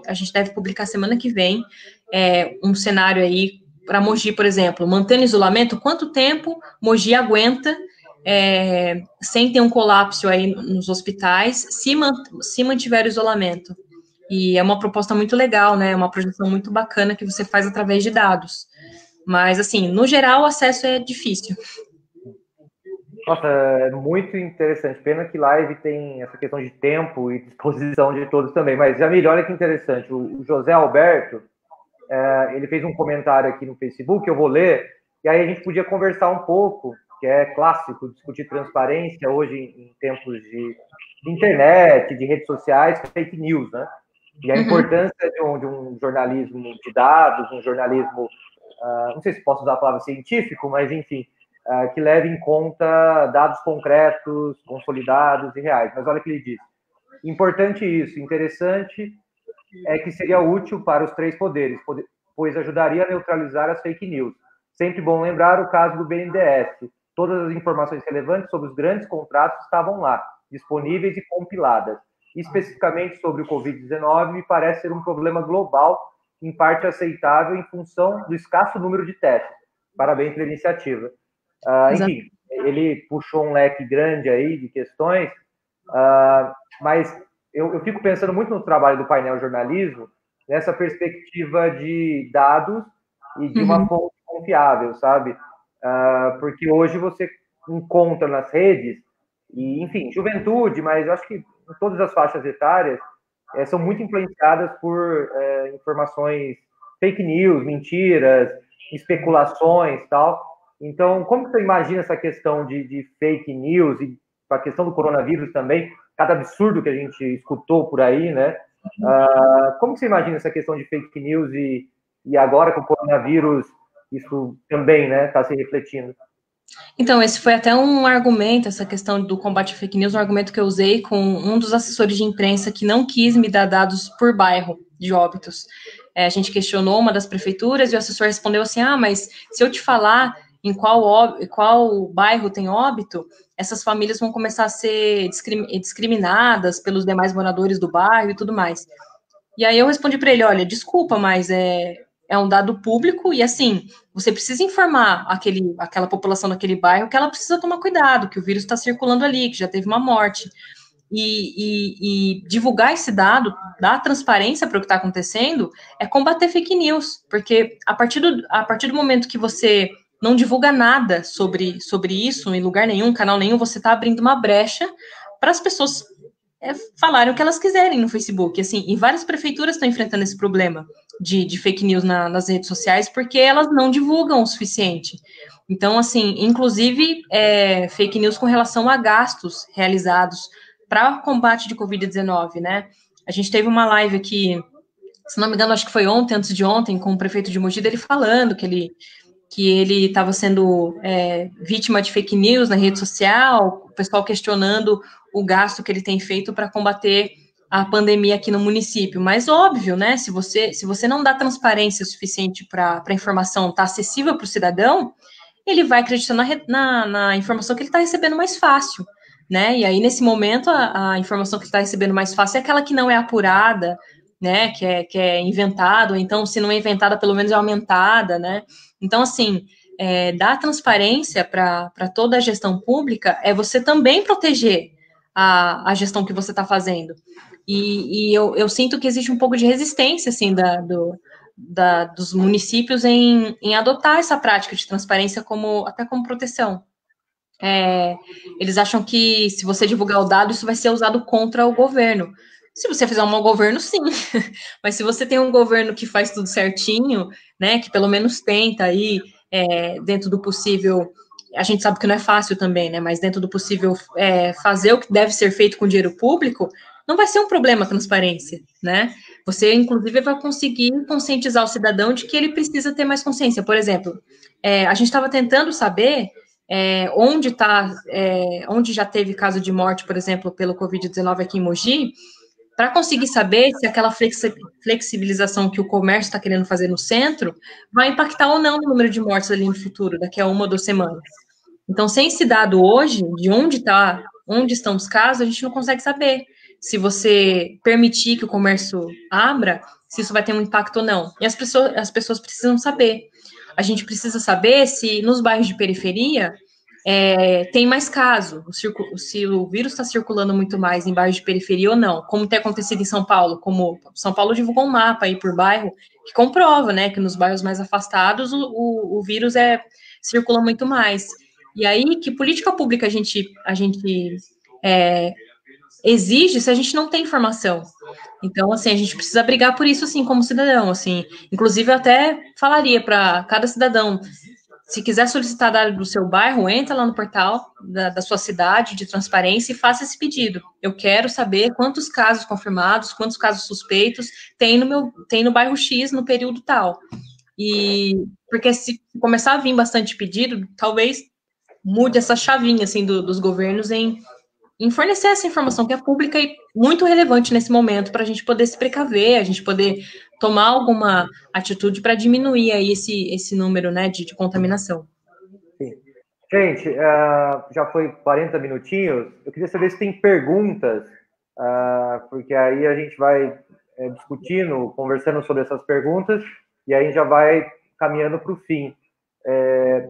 a gente deve publicar semana que vem um cenário aí para Mogi, por exemplo, mantendo isolamento, quanto tempo Mogi aguenta sentem um colapso aí nos hospitais, se mantiver o isolamento. E é uma proposta muito legal, né? É uma projeção muito bacana que você faz através de dados. Mas, assim, no geral, o acesso é difícil. Nossa, é muito interessante. Pena que live tem essa questão de tempo e disposição de todos também. Mas, Jamil, olha que interessante. O José Alberto, ele fez um comentário aqui no Facebook, eu vou ler, e aí a gente podia conversar um pouco, que é clássico, discutir transparência hoje em tempos de internet, de redes sociais, fake news, né? E a importância de um jornalismo de dados, um jornalismo, não sei se posso usar a palavra científico, mas enfim, que leve em conta dados concretos, consolidados e reais. Mas olha o que ele diz. Importante isso, interessante é que seria útil para os três poderes, pois ajudaria a neutralizar as fake news. Sempre bom lembrar o caso do BNDES. Todas as informações relevantes sobre os grandes contratos estavam lá, disponíveis e compiladas. Especificamente sobre o Covid-19, me parece ser um problema global, em parte aceitável em função do escasso número de testes. Parabéns pela iniciativa. Enfim, ele puxou um leque grande aí de questões, mas eu fico pensando muito no trabalho do painel jornalismo, nessa perspectiva de dados e de uma fonte confiável, sabe? Porque hoje você encontra nas redes, e, enfim, juventude, mas eu acho que em todas as faixas etárias, são muito influenciadas por informações fake news, mentiras, especulações e tal. Então, como você imagina essa questão de fake news e a questão do coronavírus também, cada absurdo que a gente escutou por aí, né? Como você imagina essa questão de fake news e agora com o coronavírus isso também, né, está se refletindo? Então, esse foi até um argumento, essa questão do combate à fake news, um argumento que eu usei com um dos assessores de imprensa que não quis me dar dados por bairro de óbitos. A gente questionou uma das prefeituras e o assessor respondeu assim, mas se eu te falar em qual bairro tem óbito, essas famílias vão começar a ser discriminadas pelos demais moradores do bairro e tudo mais. E aí eu respondi para ele, olha, desculpa, mas é um dado público e, assim, você precisa informar aquela população daquele bairro que ela precisa tomar cuidado, que o vírus está circulando ali, que já teve uma morte. E divulgar esse dado, dar transparência para o que está acontecendo, é combater fake news, porque a partir do momento que você não divulga nada sobre isso, em lugar nenhum, canal nenhum, você está abrindo uma brecha para as pessoas falarem o que elas quiserem no Facebook, assim, e várias prefeituras estão enfrentando esse problema de fake news nas redes sociais, porque elas não divulgam o suficiente. Então, assim, inclusive, fake news com relação a gastos realizados para o combate de Covid-19, né? A gente teve uma live aqui, se não me engano, acho que foi ontem, antes de ontem, com o prefeito de Mogi, ele falando que ele estava sendo vítima de fake news na rede social, o pessoal questionando o gasto que ele tem feito para combater a pandemia aqui no município. Mas óbvio, né? Se você não dá transparência suficiente para a informação estar acessível para o cidadão, ele vai acreditar na informação que ele está recebendo mais fácil, né? E aí, nesse momento, a informação que ele está recebendo mais fácil é aquela que não é apurada, né? Que é inventada, ou então, se não é inventada, pelo menos é aumentada, né? Então, assim, dar transparência para toda a gestão pública é você também proteger a gestão que você está fazendo. E eu sinto que existe um pouco de resistência, assim, dos municípios em adotar essa prática de transparência até como proteção. Eles acham que se você divulgar o dado, isso vai ser usado contra o governo. Se você fizer um mau governo, sim. Mas se você tem um governo que faz tudo certinho, né, que pelo menos tenta aí, dentro do possível, a gente sabe que não é fácil também, né, mas dentro do possível fazer o que deve ser feito com dinheiro público, não vai ser um problema a transparência, né? Você, inclusive, vai conseguir conscientizar o cidadão de que ele precisa ter mais consciência. Por exemplo, a gente estava tentando saber onde já teve caso de morte, por exemplo, pelo Covid-19 aqui em Mogi, para conseguir saber se aquela flexibilização que o comércio está querendo fazer no centro vai impactar ou não no número de mortes ali no futuro, daqui a 1 ou 2 semanas. Então, sem esse dado hoje, de onde estão os casos, a gente não consegue saber se você permitir que o comércio abra, se isso vai ter um impacto ou não. E as pessoas precisam saber. A gente precisa saber se nos bairros de periferia tem mais caso, se o vírus está circulando muito mais em bairros de periferia ou não, como tem acontecido em São Paulo, como São Paulo divulgou um mapa aí por bairro, que comprova, né, que nos bairros mais afastados o vírus circula muito mais. E aí, que política pública a gente exige se a gente não tem informação? Então, assim, a gente precisa brigar por isso, assim, como cidadão, assim. Inclusive, eu até falaria para cada cidadão, se quiser solicitar dado do seu bairro, entra lá no portal da sua cidade de transparência e faça esse pedido. Eu quero saber quantos casos confirmados, quantos casos suspeitos tem no bairro X no período tal. E porque se começar a vir bastante pedido, talvez mude essa chavinha assim dos governos em fornecer essa informação que é pública e muito relevante nesse momento para a gente poder se precaver, a gente poder tomar alguma atitude para diminuir aí esse número, né, de contaminação. Sim. Gente, já foi 40 minutinhos. Eu queria saber se tem perguntas, porque aí a gente vai discutindo, conversando sobre essas perguntas, e aí já vai caminhando para o fim.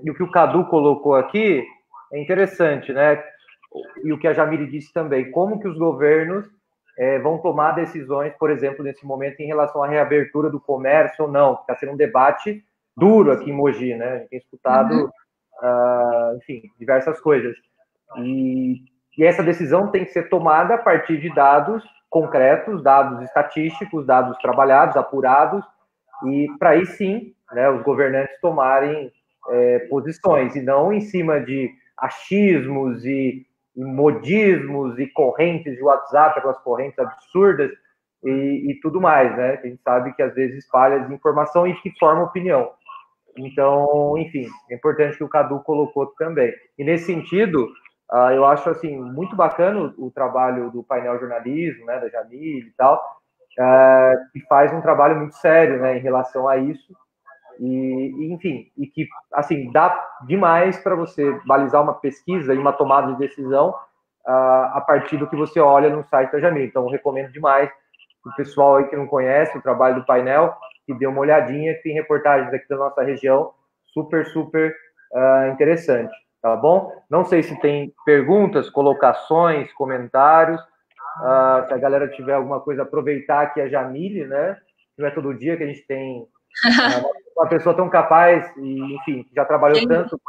E o que o Cadu colocou aqui é interessante, né? E o que a Jamile disse também, como que os governos vão tomar decisões, por exemplo, nesse momento, em relação à reabertura do comércio ou não. Está sendo um debate duro aqui em Mogi, né? A gente tem escutado, enfim, diversas coisas. E essa decisão tem que ser tomada a partir de dados concretos, dados estatísticos, dados trabalhados, apurados, e para aí sim, né, os governantes tomarem posições, e não em cima de achismos e modismos e correntes de WhatsApp, aquelas correntes absurdas e tudo mais, né? A gente sabe que às vezes espalha desinformação e que forma opinião. Então, enfim, é importante que o Cadu colocou também. E nesse sentido, eu acho assim muito bacana o trabalho do painel jornalismo, né, da Jamile e tal, que faz um trabalho muito sério, né, em relação a isso. E enfim, e que assim dá demais para você balizar uma pesquisa e uma tomada de decisão a partir do que você olha no site da Jamile. Então, eu recomendo demais o pessoal aí que não conhece o trabalho do painel, que dê uma olhadinha, que tem reportagens aqui da nossa região super interessante, tá bom? Não sei se tem perguntas, colocações, comentários, se a galera tiver alguma coisa, aproveitar aqui a Jamile, né? Não é todo dia que a gente tem uma pessoa tão capaz e, enfim, já trabalhou tanto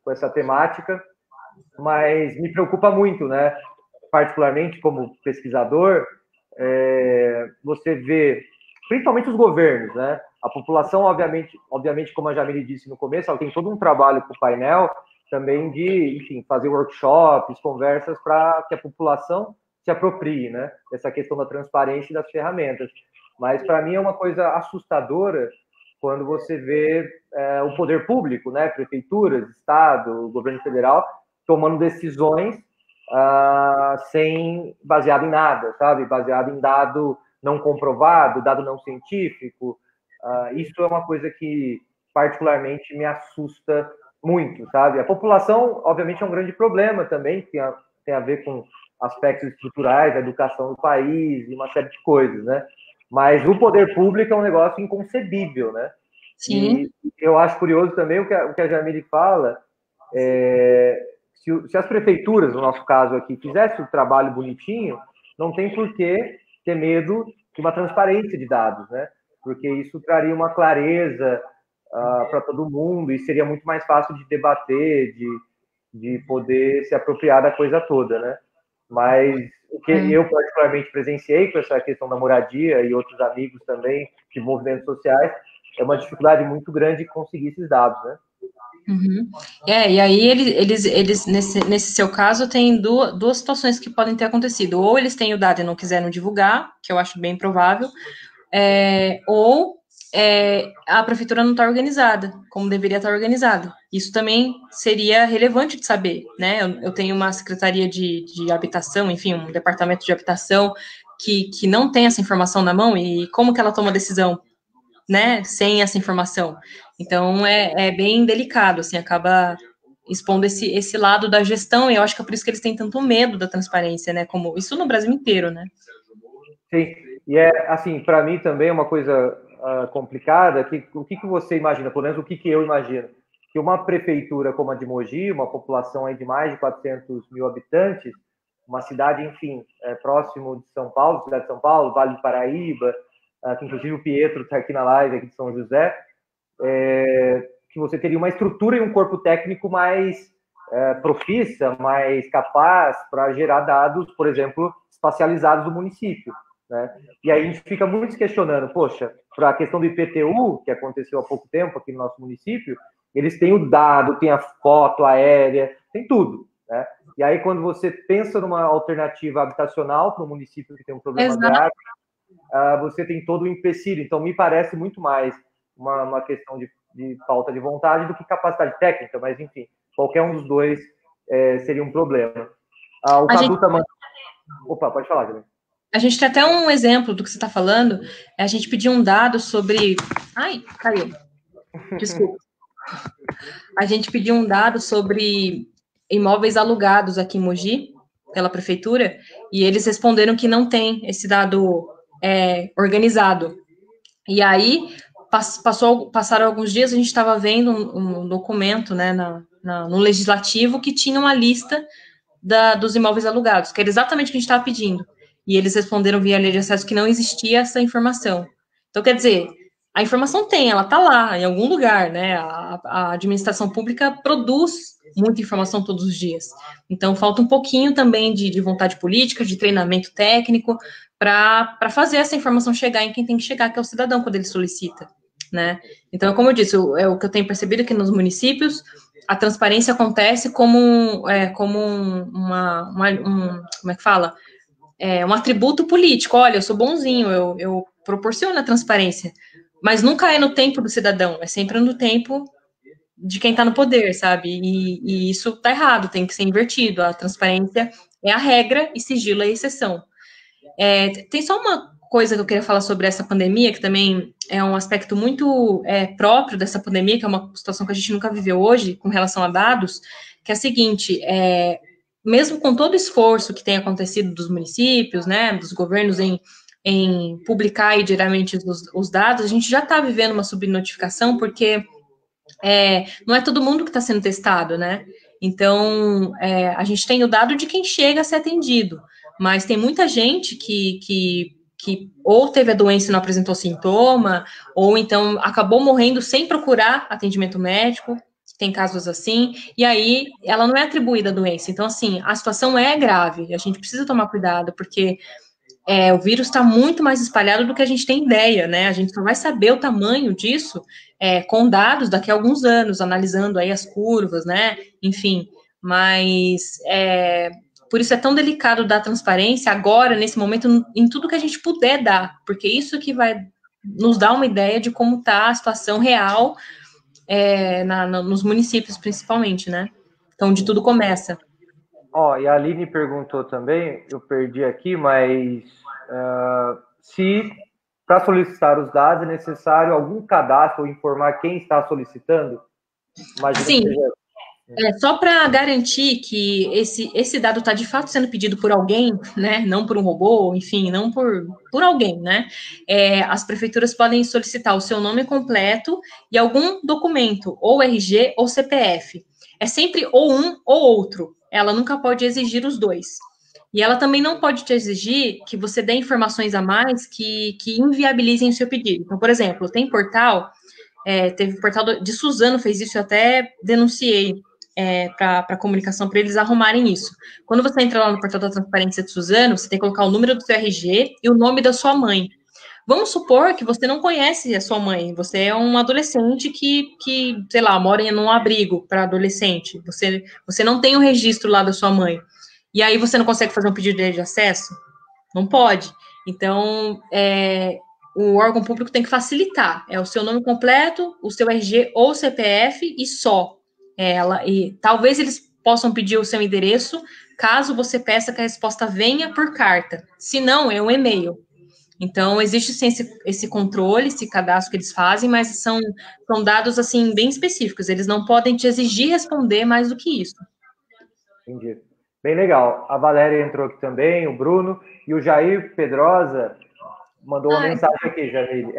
com essa temática, mas me preocupa muito, né? Particularmente como pesquisador, você vê, principalmente os governos, né? A população, obviamente, como a Jamile disse no começo, ela tem todo um trabalho com o painel também de, enfim, fazer workshops, conversas para que a população se aproprie, né? Dessa questão da transparência e das ferramentas. Mas, para mim, é uma coisa assustadora quando você vê o poder público, né, prefeituras, Estado, governo federal, tomando decisões baseado em nada, sabe? Baseado em dado não comprovado, dado não científico. Isso é uma coisa que, particularmente, me assusta muito, sabe? A população, obviamente, é um grande problema também, que tem a ver com aspectos estruturais, a educação do país e uma série de coisas, né? Mas o poder público é um negócio inconcebível, né? Sim. E eu acho curioso também o que a Jamile fala, se as prefeituras, no nosso caso aqui, fizessem o trabalho bonitinho, não tem por que ter medo de uma transparência de dados, né? Porque isso traria uma clareza para todo mundo e seria muito mais fácil de debater, de poder se apropriar da coisa toda, né? Mas o que eu particularmente presenciei com essa questão da moradia e outros amigos também de movimentos sociais é uma dificuldade muito grande de conseguir esses dados, né? Uhum. E aí eles nesse seu caso tem duas situações que podem ter acontecido. Ou eles têm o dado e não quiseram divulgar, que eu acho bem provável, ou a prefeitura não está organizada, como deveria estar organizada. Isso também seria relevante de saber, né? Eu tenho uma secretaria de habitação, enfim, um departamento de habitação que não tem essa informação na mão, e como que ela toma decisão, né, sem essa informação? Então, é bem delicado, assim, acaba expondo esse lado da gestão, e eu acho que é por isso que eles têm tanto medo da transparência, né, como isso no Brasil inteiro, né? Sim, e assim, para mim também é uma coisa complicada, o que você imagina, pelo menos o que eu imagino? que uma prefeitura como a de Mogi, uma população aí de mais de 400 mil habitantes, uma cidade, enfim, próximo de São Paulo, cidade de São Paulo, Vale do Paraíba, que inclusive o Pietro está aqui na live, aqui de São José, que você teria uma estrutura e um corpo técnico mais profissa, mais capaz para gerar dados, por exemplo, espacializados do município. Né? E aí a gente fica muito se questionando, poxa, para a questão do IPTU, que aconteceu há pouco tempo aqui no nosso município, eles têm o dado, tem a foto aérea, tem tudo. Né? E aí, quando você pensa numa alternativa habitacional para um município que tem um problema grave, você tem todo o empecilho. Então, me parece muito mais uma questão de falta de vontade do que capacidade técnica, mas, enfim, qualquer um dos dois seria um problema. O Cadu tá mandando... Opa, pode falar, Gabriel. A gente tem até um exemplo do que você está falando. A gente pediu um dado sobre... Ai, caiu. Desculpa. A gente pediu um dado sobre imóveis alugados aqui em Mogi, pela prefeitura, e eles responderam que não tem esse dado organizado. E aí, passaram alguns dias, a gente estava vendo um documento, né, no legislativo, que tinha uma lista dos imóveis alugados, que era exatamente o que a gente estava pedindo. E eles responderam via lei de acesso que não existia essa informação. Então, quer dizer, a informação tem, ela está lá, em algum lugar, né? A administração pública produz muita informação todos os dias. Então, falta um pouquinho também de vontade política, de treinamento técnico, para fazer essa informação chegar em quem tem que chegar, que é o cidadão, quando ele solicita, né? Então, como eu disse, o que eu tenho percebido aqui nos municípios, a transparência acontece como como é que fala? Um atributo político. Olha, eu sou bonzinho, eu proporciono a transparência, mas nunca é no tempo do cidadão, é sempre no tempo de quem está no poder, sabe? E isso está errado, tem que ser invertido. A transparência é a regra e sigilo é a exceção. Tem só uma coisa que eu queria falar sobre essa pandemia, que também é um aspecto muito próprio dessa pandemia, que é uma situação que a gente nunca viveu hoje com relação a dados, que é a seguinte, mesmo com todo o esforço que tem acontecido dos municípios, né, dos governos em publicar aí diariamente os dados, a gente já está vivendo uma subnotificação, porque não é todo mundo que está sendo testado, né? Então, a gente tem o dado de quem chega a ser atendido, mas tem muita gente que ou teve a doença e não apresentou sintoma, ou então acabou morrendo sem procurar atendimento médico, tem casos assim, e aí ela não é atribuída a doença. Então, assim, a situação é grave, a gente precisa tomar cuidado, porque o vírus está muito mais espalhado do que a gente tem ideia, né? A gente só vai saber o tamanho disso com dados daqui a alguns anos, analisando aí as curvas, né? Enfim, mas por isso é tão delicado dar transparência agora, nesse momento, em tudo que a gente puder dar, porque isso que vai nos dar uma ideia de como está a situação real nos municípios, principalmente, né? Então, onde tudo começa. E a Aline perguntou também, eu perdi aqui, mas se para solicitar os dados é necessário algum cadastro ou informar quem está solicitando? Imagina Sim. que seja... Só para garantir que esse dado está de fato sendo pedido por alguém, né, não por um robô, enfim, não por alguém, né, as prefeituras podem solicitar o seu nome completo e algum documento, ou RG ou CPF. É sempre ou um ou outro, ela nunca pode exigir os dois. E ela também não pode te exigir que você dê informações a mais que inviabilizem o seu pedido. Então, por exemplo, tem portal, teve o portal de Suzano, fez isso, eu até denunciei para a comunicação, para eles arrumarem isso. Quando você entra lá no portal da transparência de Suzano, você tem que colocar o número do seu RG e o nome da sua mãe. Vamos supor que você não conhece a sua mãe, você é um adolescente que sei lá, mora em um abrigo para adolescente, você não tem o registro lá da sua mãe, e aí você não consegue fazer um pedido de acesso? Não pode. Então, o órgão público tem que facilitar, o seu nome completo, o seu RG ou CPF e só. E talvez eles possam pedir o seu endereço, caso você peça que a resposta venha por carta. Se não, é um e-mail. Então, existe sim esse controle, esse cadastro que eles fazem, mas são dados, assim, bem específicos. Eles não podem te exigir responder mais do que isso. Entendi. Bem legal. A Valéria entrou aqui também, o Bruno, e o Jair Pedrosa mandou uma mensagem aqui, Jamile.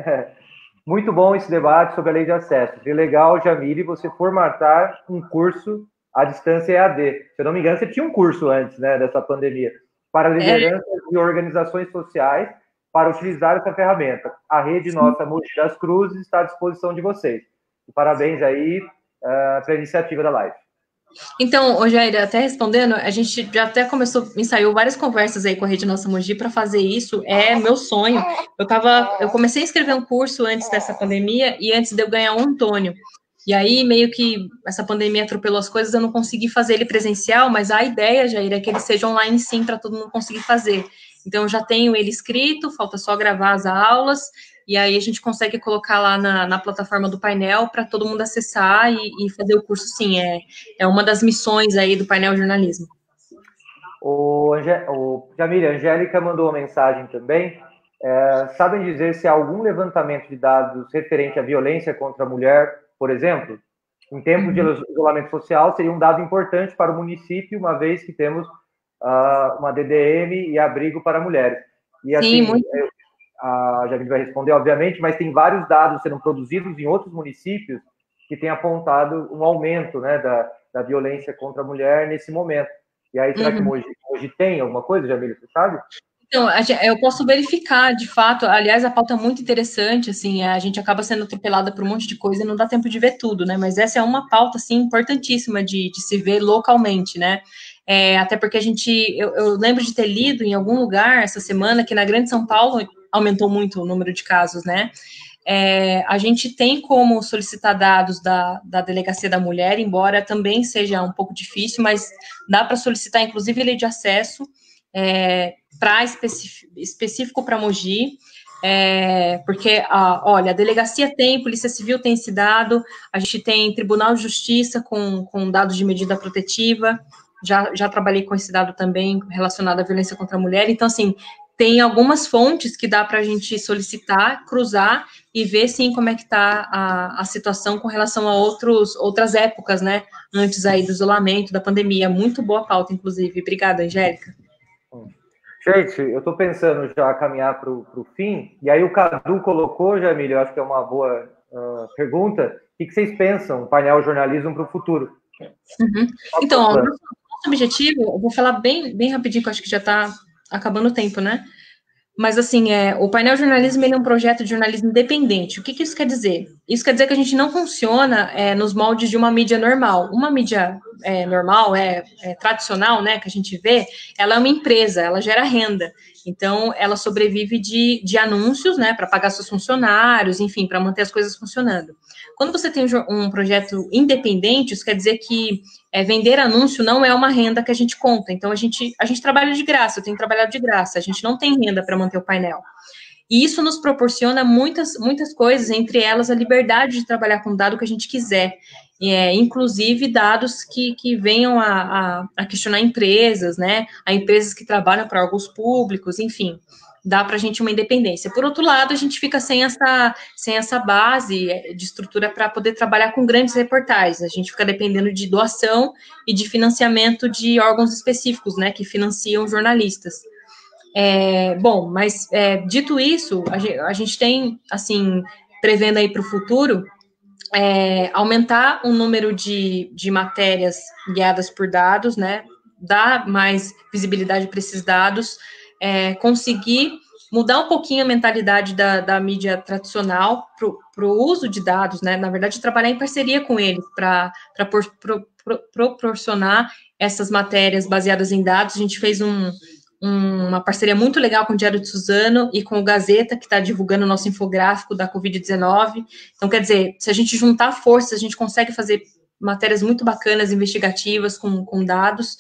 Muito bom esse debate sobre a lei de acesso. Seria legal, Jamile, você formatar um curso à distância EAD. Se eu não me engano, você tinha um curso antes, né, dessa pandemia, para lideranças e organizações sociais para utilizar essa ferramenta. A rede nossa Mogi das Cruzes está à disposição de vocês. E parabéns aí pela iniciativa da live. Então, Jair, até respondendo, a gente já até ensaiou várias conversas aí com a Rede Nossa Mogi para fazer isso, é meu sonho. Eu comecei a escrever um curso antes dessa pandemia e antes de eu ganhar o Antônio. E aí, meio que essa pandemia atropelou as coisas, eu não consegui fazer ele presencial, mas a ideia, Jair, é que ele seja online sim, para todo mundo conseguir fazer. Então, eu já tenho ele escrito, falta só gravar as aulas, e aí a gente consegue colocar lá na plataforma do painel para todo mundo acessar e fazer o curso sim, é uma das missões aí do painel jornalismo. O Jamile, a Angélica mandou uma mensagem também. Sabem dizer se há algum levantamento de dados referente à violência contra a mulher, por exemplo? Em tempo de isolamento social, seria um dado importante para o município, uma vez que temos uma DDM e abrigo para mulheres. E assim, sim, a Jamile vai responder, obviamente, mas tem vários dados sendo produzidos em outros municípios que têm apontado um aumento, né, da violência contra a mulher nesse momento. E aí, será que hoje tem alguma coisa, Jamile, você sabe? Então, eu posso verificar, de fato, aliás, a pauta é muito interessante, assim, a gente acaba sendo atropelada por um monte de coisa e não dá tempo de ver tudo, né, mas essa é uma pauta, assim, importantíssima de se ver localmente, né, até porque eu lembro de ter lido em algum lugar essa semana que na Grande São Paulo aumentou muito o número de casos, né, a gente tem como solicitar dados da Delegacia da Mulher, embora também seja um pouco difícil, mas dá para solicitar, inclusive, lei de acesso, específico para Mogi, porque, olha, a delegacia tem, Polícia Civil tem esse dado, a gente tem Tribunal de Justiça com dados de medida protetiva, já trabalhei com esse dado também relacionado à violência contra a mulher, então, assim, tem algumas fontes que dá para a gente solicitar, cruzar e ver, sim, como é que está a situação com relação a outras épocas, né, antes aí do isolamento, da pandemia. Muito boa pauta, inclusive. Obrigada, Angélica. Gente, eu estou pensando já caminhar para o fim, e aí o Cadu colocou, Jamile, eu acho que é uma boa pergunta, o que vocês pensam, painel jornalismo para o futuro? Então, o nosso objetivo, eu vou falar bem rapidinho, que eu acho que já está acabando o tempo, né? Mas, assim, o painel jornalismo, ele é um projeto de jornalismo independente. O que isso quer dizer? Isso quer dizer que a gente não funciona nos moldes de uma mídia normal. Uma mídia normal, tradicional, né, que a gente vê, ela é uma empresa, ela gera renda. Então, ela sobrevive de anúncios, né, para pagar seus funcionários, enfim, para manter as coisas funcionando. Quando você tem um projeto independente, isso quer dizer que vender anúncio não é uma renda que a gente conta. Então, a gente trabalha de graça, eu tenho trabalhado de graça, a gente não tem renda para manter o painel. E isso nos proporciona muitas coisas, entre elas a liberdade de trabalhar com dado que a gente quiser, inclusive dados que venham a questionar empresas, né, a empresas que trabalham para órgãos públicos, enfim, dá para a gente uma independência. Por outro lado, a gente fica sem essa base de estrutura para poder trabalhar com grandes reportagens, a gente fica dependendo de doação e de financiamento de órgãos específicos, né, que financiam jornalistas. Bom, mas dito isso, a gente tem, assim, prevendo aí para o futuro, aumentar o número de matérias guiadas por dados, né, dar mais visibilidade para esses dados, conseguir mudar um pouquinho a mentalidade da mídia tradicional para o uso de dados, né, na verdade, trabalhar em parceria com eles para proporcionar essas matérias baseadas em dados. A gente fez uma parceria muito legal com o Diário de Suzano e com o Gazeta, que está divulgando o nosso infográfico da Covid-19. Então, quer dizer, se a gente juntar forças, a gente consegue fazer matérias muito bacanas, investigativas, com dados.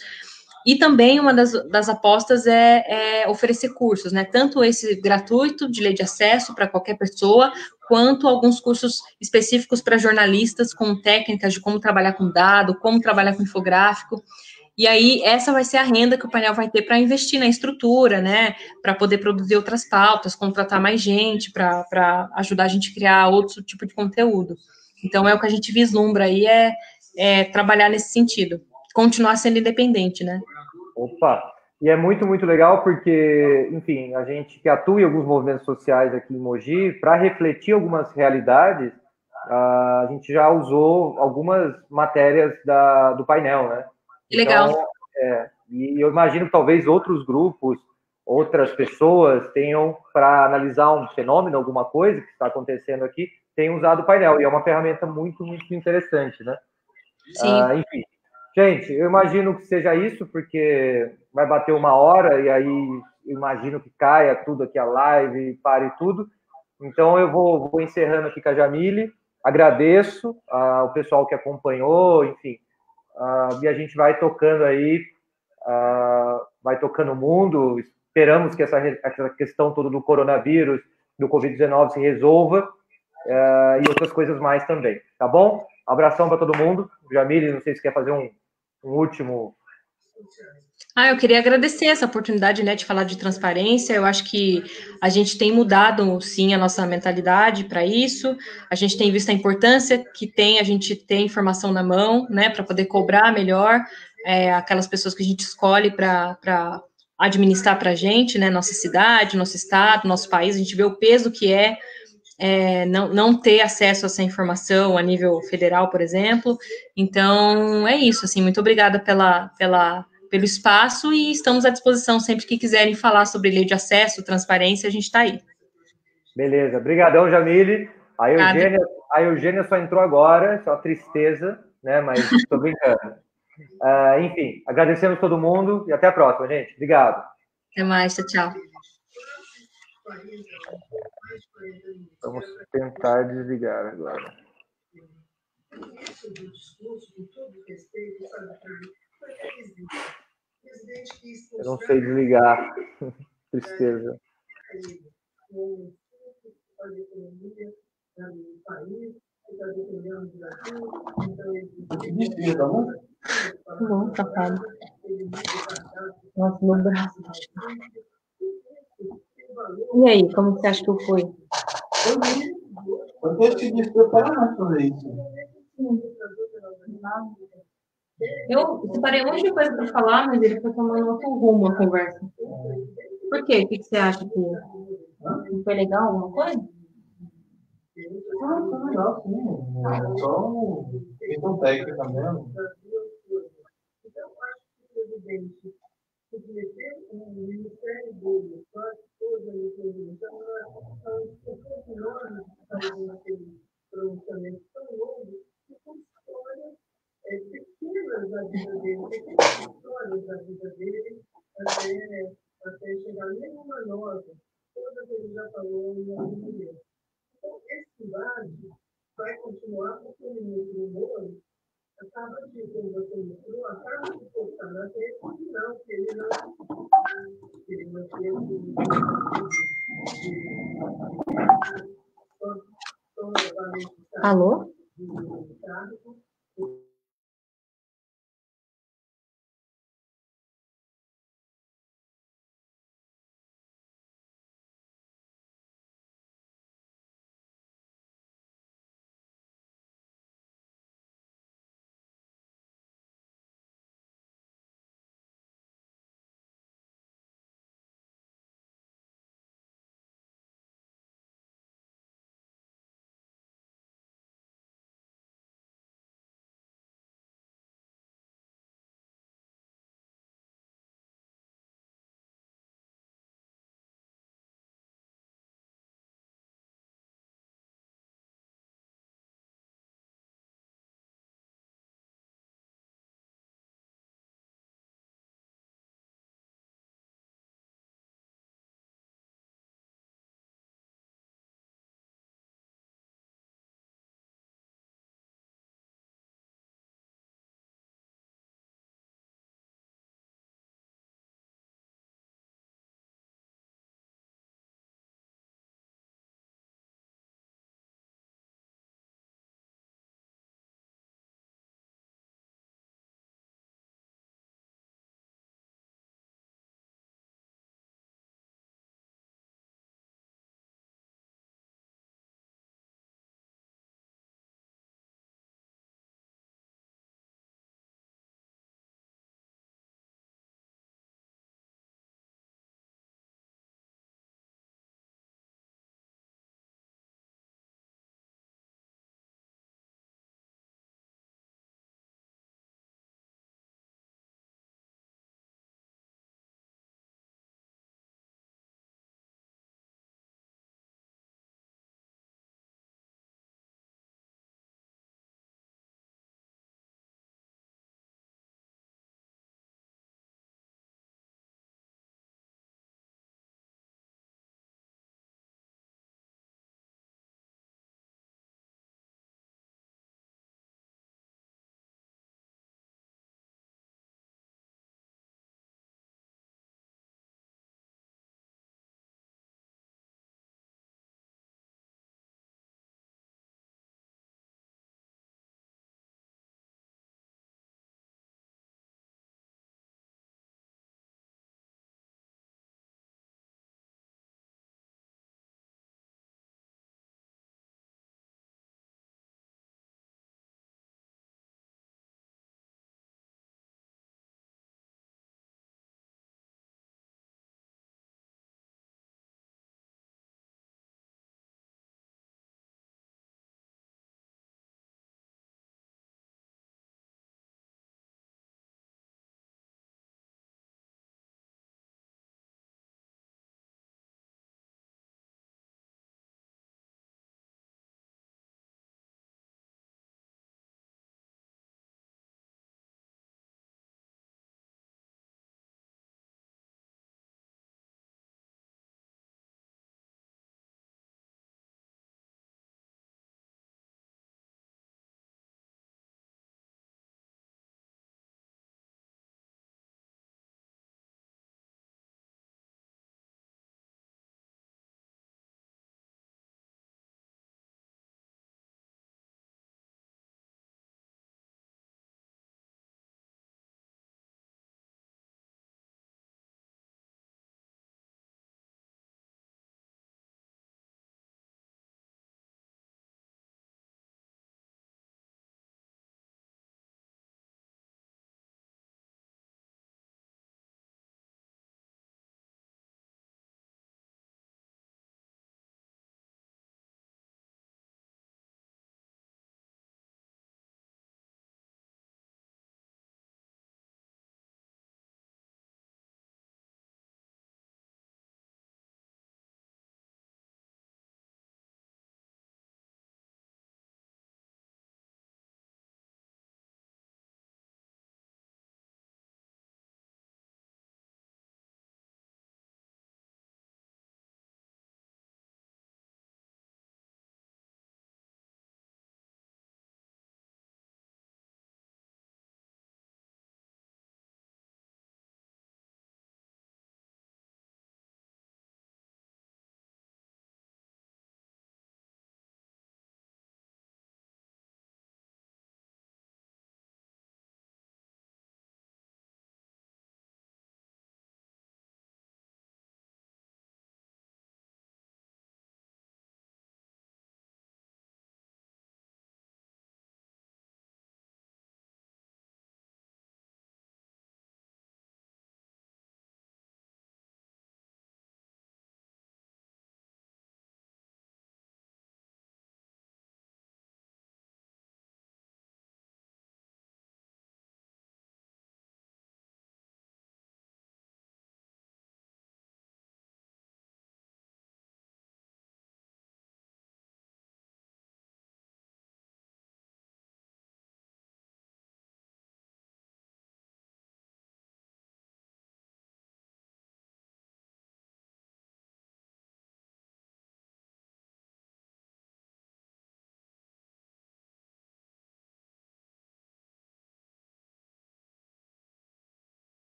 E também uma das apostas é oferecer cursos, né? Tanto esse gratuito de lei de acesso para qualquer pessoa, quanto alguns cursos específicos para jornalistas com técnicas de como trabalhar com dado, como trabalhar com infográfico. E aí, essa vai ser a renda que o painel vai ter para investir na estrutura, né? Para poder produzir outras pautas, contratar mais gente, para ajudar a gente a criar outro tipo de conteúdo. Então, é o que a gente vislumbra aí, trabalhar nesse sentido. Continuar sendo independente, né? Opa! E é muito, muito legal porque, enfim, a gente que atua em alguns movimentos sociais aqui em Mogi, para refletir algumas realidades, a gente já usou algumas matérias do painel, né? Que legal. Então, e eu imagino que talvez outros grupos, outras pessoas tenham, para analisar um fenômeno, alguma coisa que está acontecendo aqui, tenham usado o painel. E é uma ferramenta muito, muito interessante, né? Sim. Enfim, gente, eu imagino que seja isso, porque vai bater 1 hora e aí eu imagino que caia tudo aqui a live, pare tudo. Então eu vou encerrando aqui com a Jamile. Agradeço ao pessoal que acompanhou, enfim. E a gente vai tocando aí, vai tocando o mundo. Esperamos que essa questão toda do coronavírus, do Covid-19 se resolva, e outras coisas mais também, tá bom? Abração para todo mundo. Jamile, não sei se quer fazer um último. Eu queria agradecer essa oportunidade, né, de falar de transparência. Eu acho que a gente tem mudado, sim, a nossa mentalidade para isso. A gente tem visto a importância que tem a gente ter informação na mão, né, para poder cobrar melhor aquelas pessoas que a gente escolhe para administrar para a gente, né, nossa cidade, nosso estado, nosso país. A gente vê o peso que não ter acesso a essa informação a nível federal, por exemplo. Então, é isso, assim, muito obrigada pelo espaço e estamos à disposição sempre que quiserem falar sobre lei de acesso, transparência, a gente está aí. Beleza, obrigadão, Jamile. A Eugênia só entrou agora, só tristeza, né, mas estou brincando. Enfim, agradecemos todo mundo e até a próxima, gente. Obrigado. Até mais, tchau. Vamos tentar desligar agora. Eu não sei desligar. Tristeza. Não, safado. Nossa, meu braço. E aí, como você acha que eu fui? Eu te disse para parar fazer isso. Eu separei um monte de coisa para falar, mas ele foi tomando outro rumo a conversa. Por quê? O que você acha que não foi legal alguma coisa? Foi legal, sim. É só questão técnica mesmo. Alô?